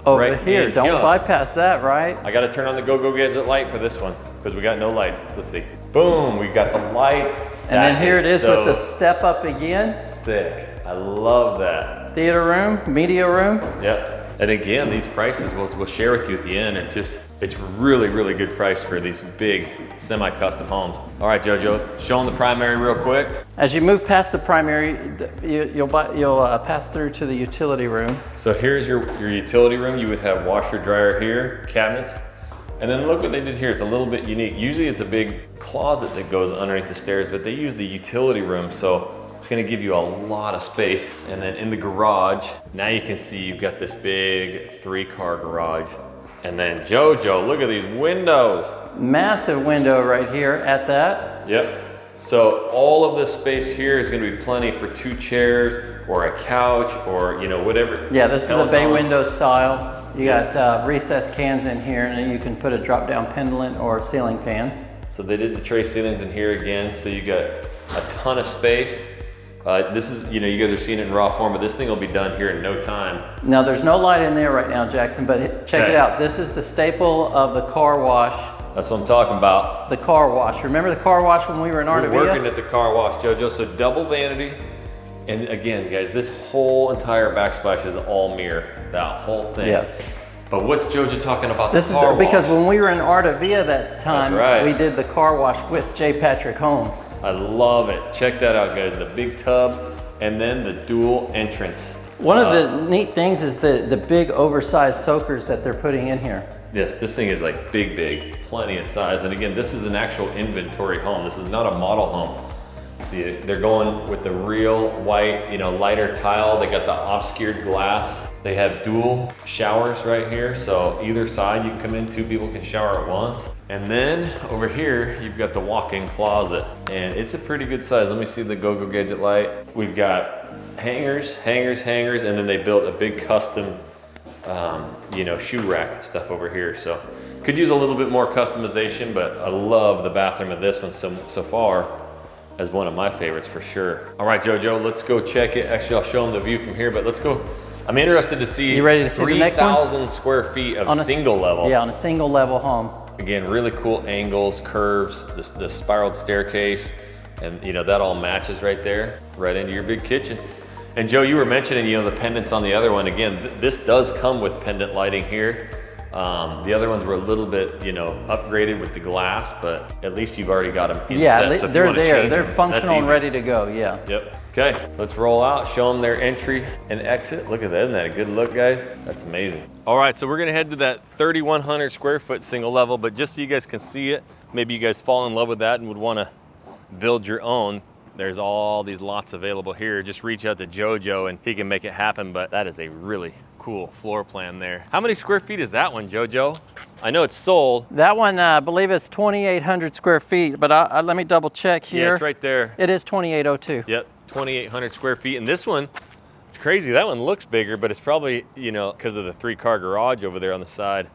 Over right here, don't bypass that, right? I gotta turn on the Go-Go Gadget light for this one because we got no lights. Let's see. Boom, we got the lights. And then here it is with the step up again. Sick, I love that. Theater room, media room. Yep. And again, these prices we'll share with you at the end, and just it's really, really good price for these big semi-custom homes. All right, JoJo, show them the primary real quick. As you move past the primary, you'll pass through to the utility room. So here's your utility room. You would have washer, dryer here, cabinets. And then look what they did here. It's a little bit unique. Usually it's a big closet that goes underneath the stairs, but they use the utility room. So it's gonna give you a lot of space. And then in the garage, now you can see you've got this big 3-car garage. And then JoJo, look at these windows. Massive window right here at that. Yep. So all of this space here is gonna be plenty for 2 chairs or a couch or whatever. Yeah, this is a bay window style. You got recessed cans in here, and then you can put a drop down pendant or ceiling fan. So they did the tray ceilings in here again. So you got a ton of space. This is, you guys are seeing it in raw form, but this thing will be done here in no time. Now there's no light in there right now, Jackson, but check it out. This is the staple of the car wash. That's what I'm talking about. The car wash. Remember the car wash when we were in Artavia? We're working at the car wash, JoJo. So double vanity. And again, guys, this whole entire backsplash is all mirror. That whole thing. Yes. But what's JoJo talking about this the car wash? Because when we were in Artavia that time, right. We did the car wash with J. Patrick Homes. I love it. Check that out, guys. The big tub and then the dual entrance. One of the neat things is the big oversized soakers that they're putting in here. Yes, this thing is like big, plenty of size. And again, this is an actual inventory home. This is not a model home. See, they're going with the real white, lighter tile. They got the obscured glass. They have dual showers right here. So either side you can come in, 2 people can shower at once. And then over here, you've got the walk-in closet. And it's a pretty good size. Let me see the Go-Go Gadget light. We've got hangers, and then they built a big custom, shoe rack stuff over here. So could use a little bit more customization, but I love the bathroom of this one so far. As one of my favorites for sure. All right, JoJo, let's go check it. Actually, I'll show them the view from here, but let's go. I'm interested to see, you ready to see the next one? 3,000 square feet of single level. Yeah, on a single level home. Again, really cool angles, curves, the spiraled staircase, and that all matches right there, right into your big kitchen. And Joe, you were mentioning, the pendants on the other one. Again, this does come with pendant lighting here. The other ones were a little bit, upgraded with the glass, but at least you've already got them in set. So they're there. They're functional and ready to go, yeah. Yep. Okay, let's roll out, show them their entry and exit. Look at that, isn't that a good look, guys? That's amazing. All right, so we're gonna head to that 3,100 square foot single level, but just so you guys can see it, maybe you guys fall in love with that and would wanna build your own. There's all these lots available here. Just reach out to JoJo and he can make it happen, but that is a really cool floor plan there. How many square feet is that one, JoJo? I know it's sold. That one, I believe it's 2,800 square feet, but let me double check here. Yeah, it's right there. It is 2,802. Yep, 2,800 square feet. And this one, it's crazy. That one looks bigger, but it's probably, because of the 3-car garage over there on the side.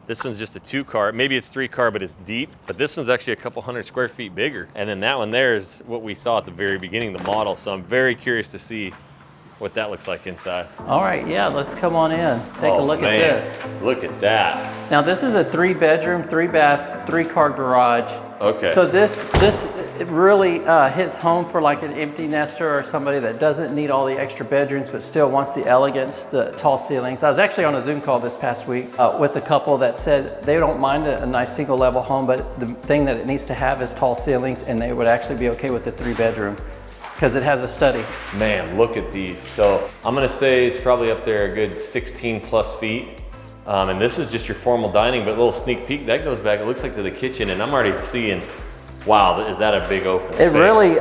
This one's just a 2-car. Maybe it's 3-car, but it's deep. But this one's actually a couple hundred square feet bigger. And then that one there is what we saw at the very beginning, the model. So I'm very curious to see what that looks like inside. All right, yeah, let's come on in. Take a look at this. Look at that. Now this is a 3-bedroom, 3-bath, 3-car garage. Okay. So this it really hits home for like an empty nester or somebody that doesn't need all the extra bedrooms but still wants the elegance, the tall ceilings. I was actually on a Zoom call this past week with a couple that said they don't mind a nice single level home, but the thing that it needs to have is tall ceilings, and they would actually be okay with the 3-bedroom. because it has a study. Man, look at these. So I'm gonna say it's probably up there a good 16 plus feet. And this is just your formal dining, but a little sneak peek, that goes back, it looks like to the kitchen, and I'm already seeing, wow, is that a big open space? It really,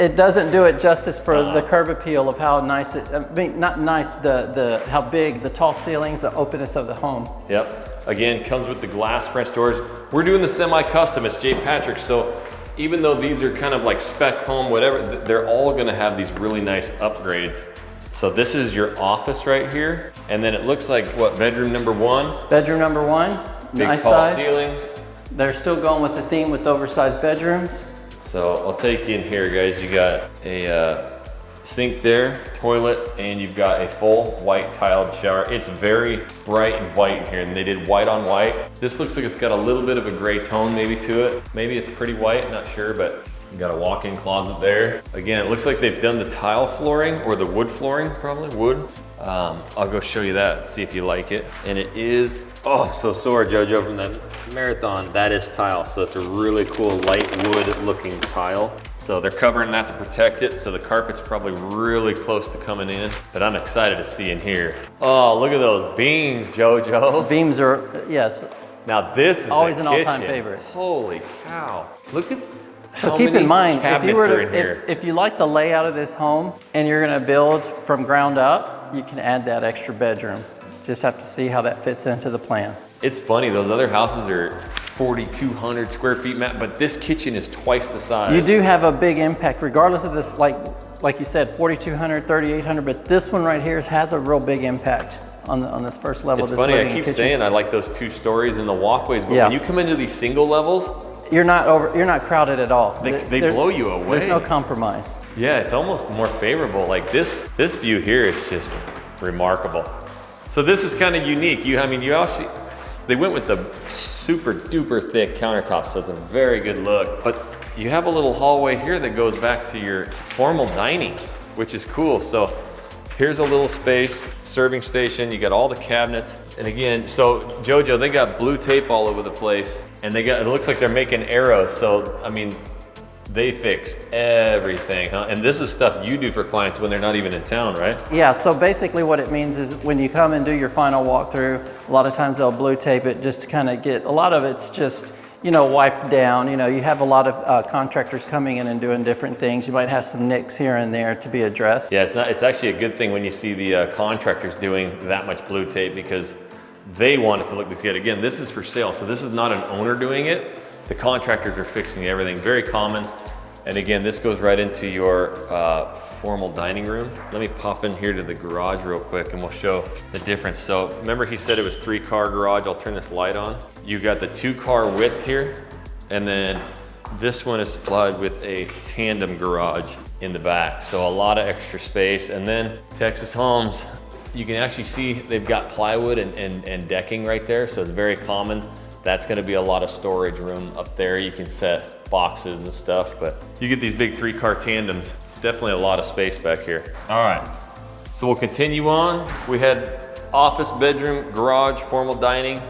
it doesn't do it justice for the curb appeal of how nice it, I mean, not nice, how big, the tall ceilings, the openness of the home. Yep, again, comes with the glass French doors. We're doing the semi-custom, it's J. Patrick, so even though these are kind of like spec home, whatever, they're all gonna have these really nice upgrades. So this is your office right here, and then it looks like, what, bedroom number 1? Bedroom number 1, Big nice tall size. ceilings. They're still going with the theme with oversized bedrooms. So I'll take you in here, guys. You got a sink there, toilet, and you've got a full white tiled shower. It's very bright and white in here, and they did white on white. This looks like it's got a little bit of a gray tone maybe to it. Maybe it's pretty white, not sure, but you got a walk-in closet there. Again, it looks like they've done the tile flooring or the wood flooring, probably wood. I'll go show you that, see if you like it. And it is, oh, I'm so sore, JoJo, from that marathon. That is tile, so it's a really cool light wood looking tile. So they're covering that to protect it, so the carpet's probably really close to coming in, but I'm excited to see in here. Oh, look at those beams, JoJo. Beams are, yes. Now this is always a an kitchen. all-time favorite. Holy cow. Look at So how keep many in mind, if you were cabinets are in here. if you like the layout of this home and you're gonna build from ground up, you can add that extra bedroom. Just have to see how that fits into the plan. It's funny, those other houses are 4,200 square feet, Matt, but this kitchen is twice the size. You do have a big impact, regardless of this, like you said, 4,200, 3,800, but this one right here has a real big impact on this first level. It's this funny, I living keep kitchen. saying I like those 2 stories and the walkways, but Yeah. when you come into these single levels, You're not crowded at all. they blow you away. There's no compromise. Yeah, it's almost more favorable. Like this view here is just remarkable. So this is kind of unique. They went with the super duper thick countertops, so it's a very good look. But you have a little hallway here that goes back to your formal dining, which is cool. So here's a little space, serving station. You got all the cabinets. And again, so JoJo, they got blue tape all over the place, and it looks like they're making arrows. So, I mean, they fix everything, huh? And this is stuff you do for clients when they're not even in town, right? Yeah, so basically what it means is when you come and do your final walkthrough, a lot of times they'll blue tape it just to kind of get, a lot of it's just, wiped down. You have a lot of contractors coming in and doing different things. You might have some nicks here and there to be addressed. Yeah, it's actually a good thing when you see the contractors doing that much blue tape, because they want it to look this good. Again, this is for sale, so this is not an owner doing it. The contractors are fixing everything, very common. And again, this goes right into your formal dining room. Let me pop in here to the garage real quick and we'll show the difference. So remember he said it was 3-car garage. I'll turn this light on. You got the 2-car width here, and then this one is supplied with a tandem garage in the back. So a lot of extra space. And then Texas Homes, you can actually see they've got plywood and decking right there. So it's very common. That's gonna be a lot of storage room up there. You can set boxes and stuff, but you get these big 3-car tandems. It's definitely a lot of space back here. All right, so we'll continue on. We had office, bedroom, garage, formal dining.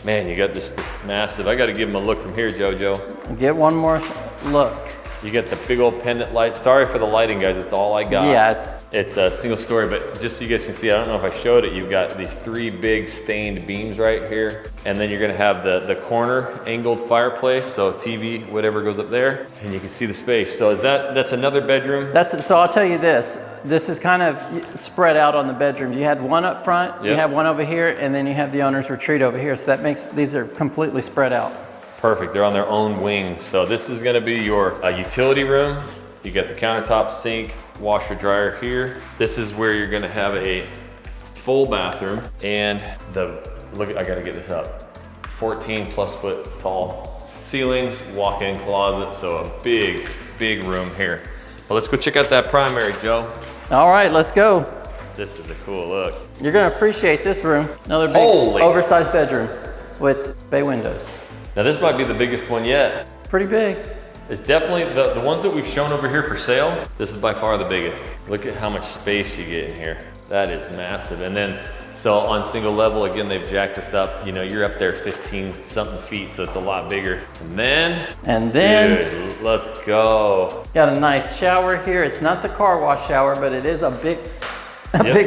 Man, you got this massive, I gotta give them a look from here, JoJo. Get one more look. You got the big old pendant light. Sorry for the lighting, guys, it's all I got. Yeah, it's a single story, but just so you guys can see, I don't know if I showed it, you've got these 3 big stained beams right here. And then you're gonna have the corner angled fireplace, so TV, whatever goes up there, and you can see the space. So that's another bedroom? So I'll tell you this is kind of spread out on the bedrooms. You had one up front, Yep. You have one over here, and then you have the owner's retreat over here. So that makes, these are completely spread out. Perfect, they're on their own wings. So this is gonna be your utility room. You got the countertop, sink, washer, dryer here. This is where you're gonna have a full bathroom, and I gotta get this up. 14+ foot tall ceilings, walk-in closet, so a big, big room here. Well, let's go check out that primary, Joe. All right, let's go. This is a cool look. You're gonna appreciate this room. Another big Holy. oversized bedroom with bay windows. Now this might be the biggest one yet. It's pretty big. It's definitely, the ones that we've shown over here for sale, this is by far the biggest. Look at how much space you get in here. That is massive. And then, so on single level, again, they've jacked this up. You're up there 15 something feet, so it's a lot bigger. And then, And then, dude, let's go. Got a nice shower here. It's not the car wash shower, but it is a big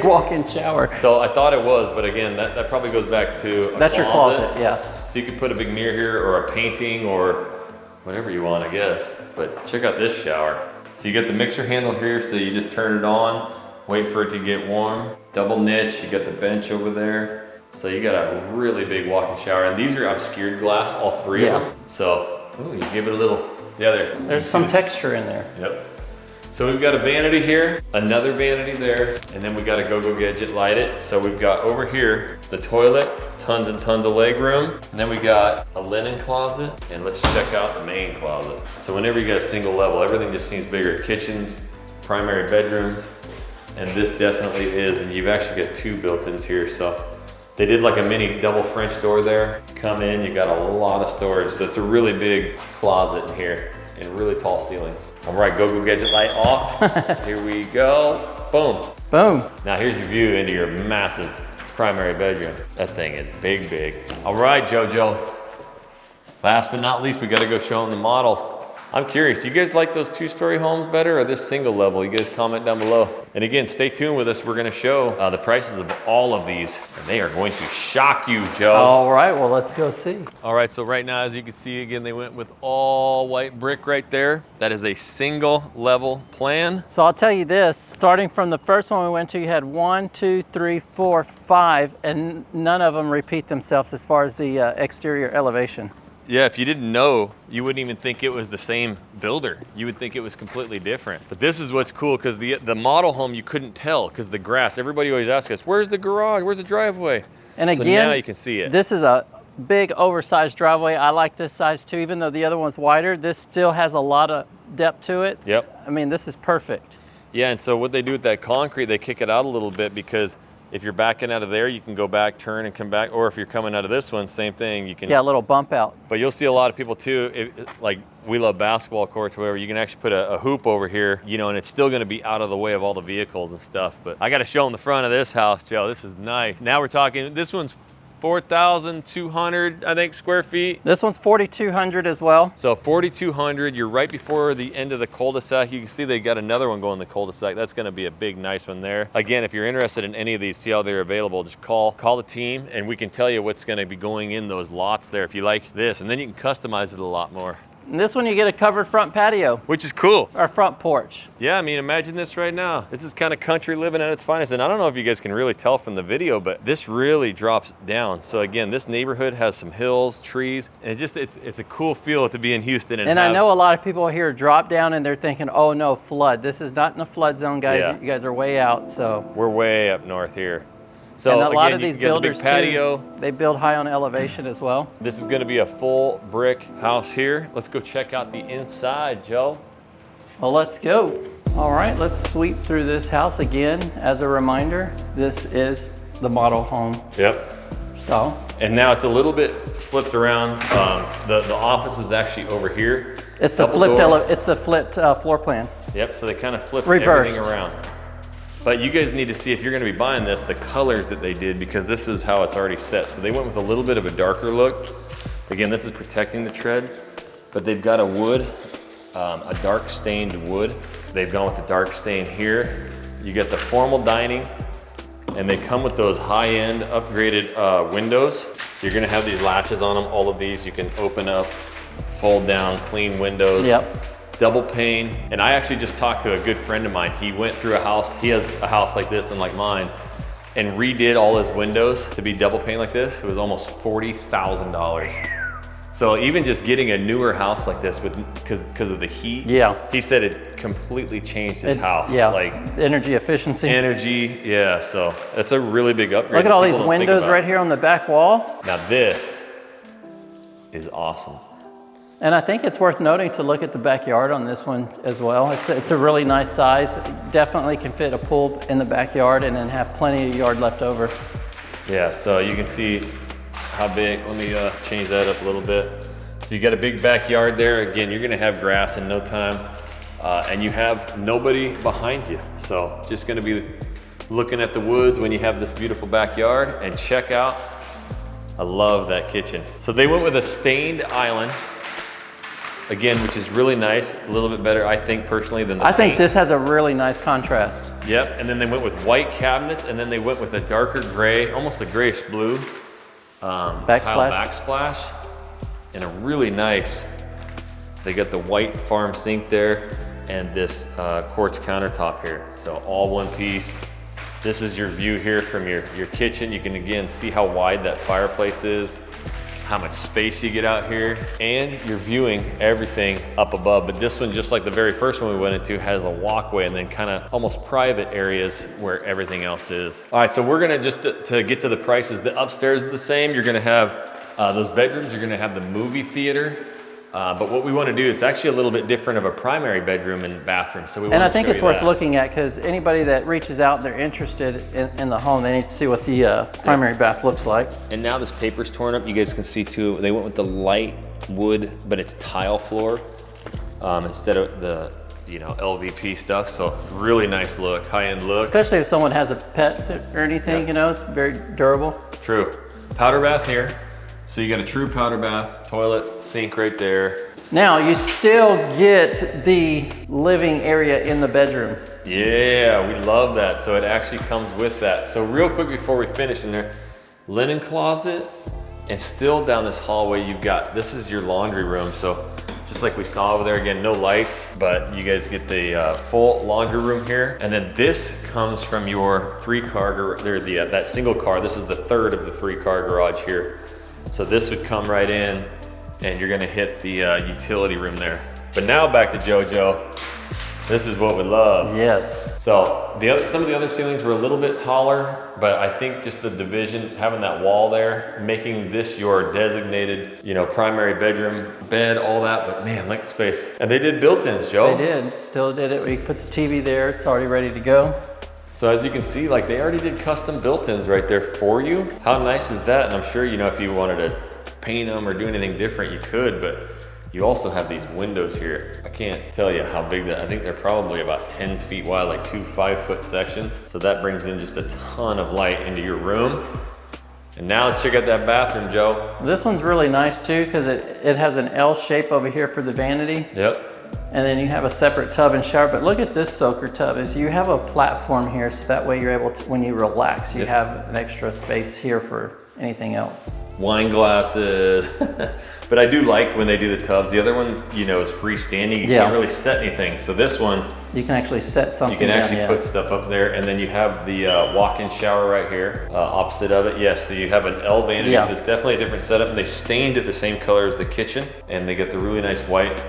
walk-in shower. So I thought it was, but again, that probably goes back to That's your closet, yes. So you could put a big mirror here or a painting or whatever you want, I guess. But check out this shower. So you got the mixer handle here, so you just turn it on, wait for it to get warm. Double niche, you got the bench over there. So you got a really big walk-in shower, and these are obscured glass, all three of them. So, ooh, you give it a little, There's some texture in there. Yep. So we've got a vanity here, another vanity there, and then we got a go-go gadget light it. So we've got over here, the toilet, tons and tons of leg room. And then we got a linen closet, and let's check out the main closet. So whenever you got a single level, everything just seems bigger. Kitchens, primary bedrooms, and this definitely is, and you've actually got two built-ins here. So they did like a mini double French door there. Come in, you got a lot of storage. So it's a really big closet in here and really tall ceilings. All right, go-go gadget light off. Here we go, boom. Boom. Now here's your view into your massive primary bedroom. That thing is big, big. All right, JoJo. Last but not least, we gotta go show them the model. I'm curious, do you guys like those two-story homes better or this single level? You guys comment down below. And again, stay tuned with us. We're gonna show the prices of all of these, and they are going to shock you, Joe. All right, well, let's go see. All right, so right now, as you can see, again, they went with all white brick right there. That is a single level plan. So I'll tell you this, starting from the first one we went to, you had 1, 2, 3, 4, 5, and none of them repeat themselves as far as the exterior elevation. Yeah, if you didn't know, you wouldn't even think it was the same builder. You would think it was completely different. But this is what's cool, because the model home, you couldn't tell because the grass. Everybody always asks us, where's the garage? Where's the driveway? And so again, now you can see it. This is a big oversized driveway. I like this size too, even though the other one's wider. This still has a lot of depth to it. Yep. I mean, this is perfect. Yeah, and so what they do with that concrete, they kick it out a little bit because if you're backing out of there, you can go back, turn, and come back. Or if you're coming out of this one, same thing. You can. Yeah, a little bump out. But you'll see a lot of people too, like we love basketball courts, whatever. You can actually put a hoop over here, you know, and it's still going to be out of the way of all the vehicles and stuff. But I got to show them the front of this house, Joe. This is nice. Now we're talking. This one's 4,200, I think, square feet. This one's 4,200 as well. So 4,200, you're right before the end of the cul-de-sac. You can see they got another one going in the cul-de-sac. That's gonna be a big, nice one there. Again, if you're interested in any of these, see how they're available, just call the team and we can tell you what's gonna be going in those lots there if you like this. And then you can customize it a lot more. And this one you get a covered front patio. Which is cool. Or front porch. Yeah, I mean, imagine this right now. This is kind of country living at its finest. And I don't know if you guys can really tell from the video, but this really drops down. So again, this neighborhood has some hills, trees, and it's a cool feel to be in Houston. And I know a lot of people here drop down and they're thinking, oh no, flood. This is not in a flood zone, guys. Yeah. You guys are way out, so. We're way up north here. So and a lot again, of these you get the builders big patio. too, they build high on elevation as well. This is gonna be a full brick house here. Let's go check out the inside, Joe. Well, let's go. All right, let's sweep through this house again. As a reminder, this is the model home style. And now it's a little bit flipped around. The office is actually over here. It's the flipped floor plan. Yep, so they kind of flipped Reversed. everything around. But you guys need to see, if you're gonna be buying this, the colors that they did, because this is how it's already set. So they went with a little bit of a darker look. Again, this is protecting the tread, but they've got a wood, a dark stained wood. They've gone with the dark stain here. You get the formal dining, and they come with those high-end upgraded windows. So you're gonna have these latches on them. All of these you can open up, fold down, clean windows. Yep. Double pane. And I actually just talked to a good friend of mine. He went through a house, he has a house like this and like mine, and redid all his windows to be double pane like this. It was almost $40,000. So even just getting a newer house like this because of the heat, he said it completely changed his house. Yeah, like energy efficiency. Energy, yeah, so that's a really big upgrade. Look at all these windows right here on the back wall. Now this is awesome. And I think it's worth noting to look at the backyard on this one as well. It's a really nice size. Definitely can fit a pool in the backyard and then have plenty of yard left over. Yeah, so you can see how big. Let me change that up a little bit. So you got a big backyard there. Again, you're gonna have grass in no time. And you have nobody behind you. So just gonna be looking at the woods when you have this beautiful backyard. And check out, I love that kitchen. So they went with a stained island. again, which is really nice. A little bit better, I think, personally, than the I think paint. this has a really nice contrast. Yep, and then they went with white cabinets, and then they went with a darker gray, almost a grayish blue tile backsplash, and a really nice, they got the white farm sink there, and this quartz countertop here. So all one piece. This is your view here from your kitchen. You can again see how wide that fireplace is, how much space you get out here, and you're viewing everything up above. But this one, just like the very first one we went into, has a walkway and then kind of almost private areas where everything else is. All right, so we're gonna just, to get to the prices, the upstairs is the same. You're gonna have those bedrooms, you're gonna have the movie theater. But what we want to do, it's actually a little bit different of a primary bedroom and bathroom. So we and I think it's worth looking at, because anybody that reaches out and they're interested in the home, they need to see what the primary bath looks like. And now this paper's torn up. You guys can see too, they went with the light wood, but it's tile floor instead of the LVP stuff. So really nice look, high-end look. Especially if someone has a pet or anything, it's very durable. True. Powder bath here. So you got a true powder bath, toilet, sink right there. Now you still get the living area in the bedroom. Yeah, we love that. So it actually comes with that. So real quick before we finish in there, linen closet, and still down this hallway you've got, this is your laundry room. So just like we saw over there, again, no lights, but you guys get the full laundry room here. And then this comes from your 3-car garage, that single car. This is the third of the 3-car garage here. So this would come right in, and you're gonna hit the utility room there. But now back to JoJo. This is what we love. Yes. So some of the other ceilings were a little bit taller, but I think just the division, having that wall there, making this your designated, primary bedroom, bed, all that. But man, like the space. And they did built-ins, Joe. They did, still did it. We put the TV there, it's already ready to go. So as you can see, like they already did custom built-ins right there for you. How nice is that? And I'm sure, if you wanted to paint them or do anything different, you could, but you also have these windows here. I can't tell you how big I think they're probably about 10 feet wide, like 2 5-foot sections. So that brings in just a ton of light into your room. And now let's check out that bathroom, Joe. This one's really nice too, because it has an L shape over here for the vanity. Yep. And then you have a separate tub and shower. But look at this soaker tub, is you have a platform here, so that way you're able to, when you relax, you have an extra space here for anything else. Wine glasses. But I do like when they do the tubs. The other one, is freestanding. You can't really set anything. So this one, you can actually set something. You can actually put stuff up there, and then you have the walk-in shower right here, opposite of it. Yes, so you have an L vanity. So it's definitely a different setup. And they stained it the same color as the kitchen, and they get the really nice white.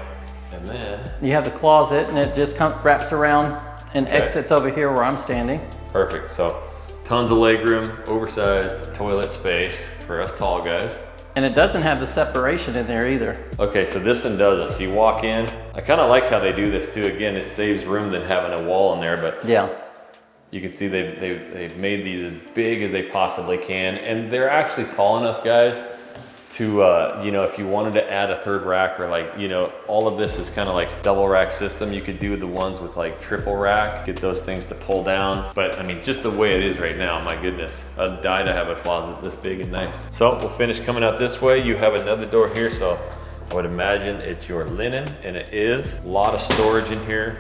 And then you have the closet, and it just wraps around and exits over here where I'm standing. Perfect. So tons of legroom, oversized toilet space for us tall guys. And it doesn't have the separation in there either. Okay, so this one doesn't. So you walk in. I kind of like how they do this too. Again, it saves room than having a wall in there, but you can see they've made these as big as they possibly can, and they're actually tall enough, guys, to if you wanted to add a third rack, or all of this is kind of like double rack system. You could do the ones with like triple rack, get those things to pull down. But I mean, just the way it is right now, my goodness, I'd die to have a closet this big and nice. So we'll finish coming out this way. You have another door here, so I would imagine it's your linen, and it is. A lot of storage in here.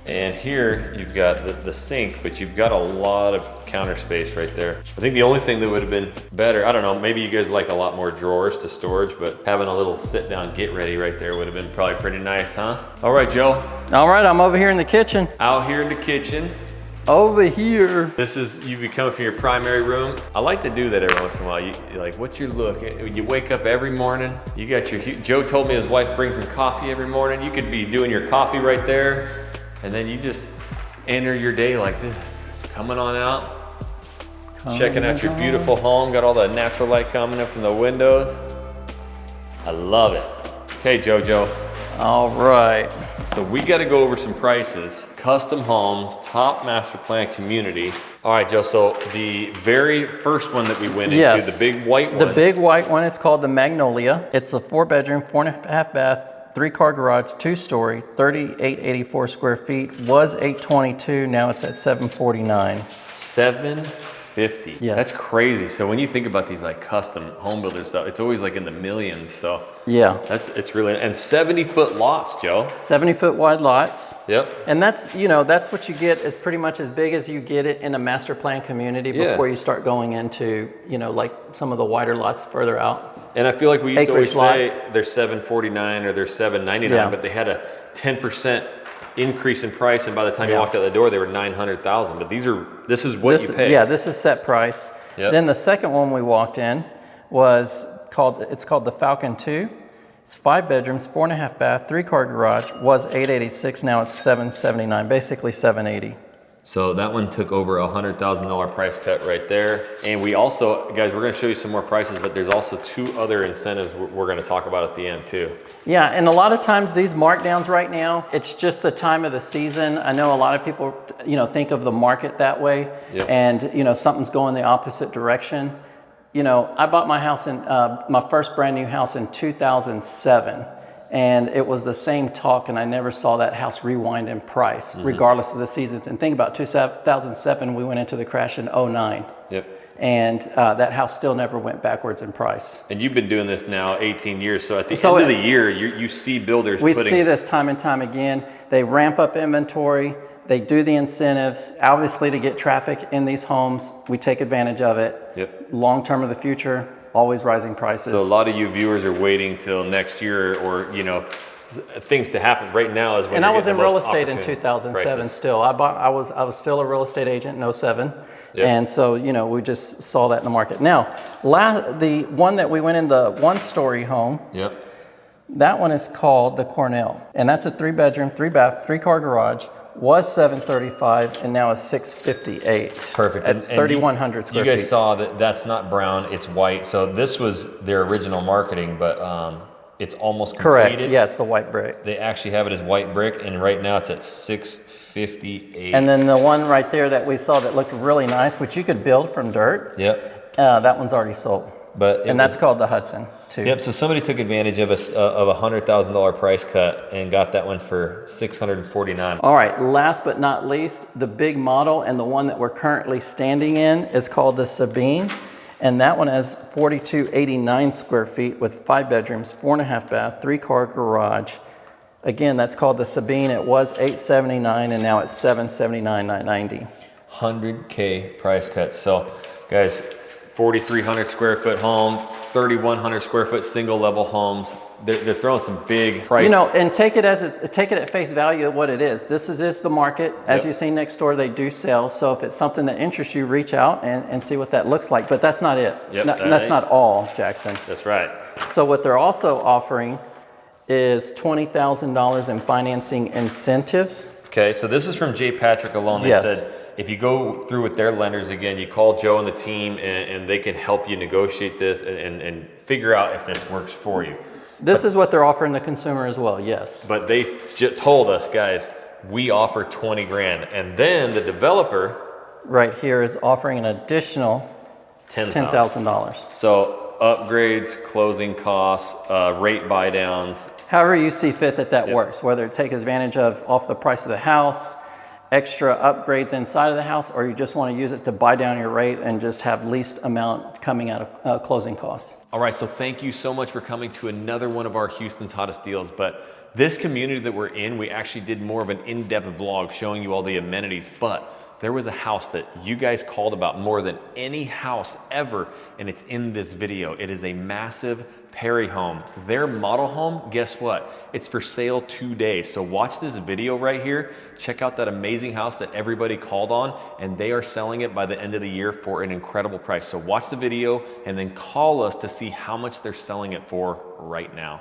And here you've got the sink, but you've got a lot of counter space right there. I think the only thing that would have been better, I don't know, maybe you guys like a lot more drawers to storage, but having a little sit down, get ready right there would have been probably pretty nice, huh? All right, Joe. All right, I'm over here in the kitchen. Out here in the kitchen. Over here. This is, you be coming from your primary room. I like to do that every once in a while. You're like, what's your look? You wake up every morning, you got Joe told me his wife brings him coffee every morning. You could be doing your coffee right there. And then you just enter your day like this. Coming on out, checking out your beautiful home. Got all the natural light coming in from the windows. I love it. Okay, JoJo. All right. So we got to go over some prices. Custom homes, top master plan community. All right, Joe, so the very first one that we went into, the big white one. The big white one, it's called the Magnolia. It's a 4-bedroom, 4.5 bath, 3-car garage, 2-story, 3,884 square feet. Was $822, now it's at $749. 650. Yes. That's crazy. So when you think about these like custom home builder stuff, it's always like in the millions. So Yeah. it's really, and 70-foot lots, Joe. 70-foot wide lots. Yep. And that's, you know, that's what you get, is pretty much as big as you get it in a master plan community before you start going into, you know, like some of the wider lots further out. And I feel like we used to always Acreage say they're $749 or they're $799, but they had a 10% increase in price, and by the time you walked out the door, they were $900,000. But this is what you pay. Yeah, this is set price. Yep. Then the second one we walked in was called the Falcon 2. It's 5 bedrooms, 4.5 bath, 3-car garage. Was $886, now it's $779, basically $780. So that one took over $100,000 price cut right there. And we also, guys, we're gonna show you some more prices, but there's also 2 other incentives we're gonna talk about at the end too. Yeah, and a lot of times these markdowns right now, it's just the time of the season. I know a lot of people, you know, think of the market that way, and you know, something's going the opposite direction. You know, I bought my house in, my first brand new house in 2007. And it was the same talk, and I never saw that house rewind in price, regardless of the seasons. And think about 2007, we went into the crash in 09. Yep. And that house still never went backwards in price. And you've been doing this now 18 years, so at the end of the year, you see builders We see this time and time again. They ramp up inventory, they do the incentives, obviously to get traffic in these homes. We take advantage of it. Yep. Long term of the future, always rising prices. So a lot of you viewers are waiting till next year, or you know, things to happen. Right now is when. And I was in real estate in 2007 prices. still. I was still a real estate agent in 07. Yep. And so, you know, we just saw that in the market. Now, the one that we went in, the 1-story home. Yep. That one is called the Cornell, and that's a 3-bedroom, 3-bath, 3-car garage. Was $735, and now is $658. Perfect. At 3,100 square feet. You guys saw that that's not brown, it's white. So this was their original marketing, but it's almost completed. Correct. Yeah, it's the white brick. They actually have it as white brick, and right now it's at $658. And then the one right there that we saw that looked really nice, which you could build from dirt. Yep. That one's already sold. And that's called the Hudson too. Yep. So somebody took advantage of a $100,000 price cut and got that one for $649. All right. Last but not least, the big model and the one that we're currently standing in is called the Sabine, and that one has 4,289 square feet with 5 bedrooms, 4.5 bath, 3-car garage. Again, that's called the Sabine. It was $879, and now it's $779,990. $100K price cut. So, guys. 4,300 square foot home, 3,100 square foot single level homes. They're throwing some big price. You know, and take it at face value of what it is. This is the market. As you see next door, they do sell. So if it's something that interests you, reach out and see what that looks like. But that's not it. Yep, that's not all, Jackson. That's right. So what they're also offering is $20,000 in financing incentives. Okay, so this is from J. Patrick alone. They said, if you go through with their lenders again, you call Joe and the team, and they can help you negotiate this and figure out if this works for you. This is what they're offering the consumer as well, yes. But they told us, guys, we offer 20 grand. And then the developer right here is offering an additional $10,000. So upgrades, closing costs, rate buy downs. However you see fit that works, whether it take advantage of off the price of the house, extra upgrades inside of the house, or you just want to use it to buy down your rate and just have least amount coming out of closing costs. All right, so thank you so much for coming to another one of our Houston's hottest deals. But this community that we're in, we actually did more of an in-depth vlog showing you all the amenities, but there was a house that you guys called about more than any house ever, and it's in this video. It is a massive Perry home. Their model home, guess what? It's for sale today. So watch this video right here. Check out that amazing house that everybody called on, and they are selling it by the end of the year for an incredible price. So watch the video and then call us to see how much they're selling it for right now.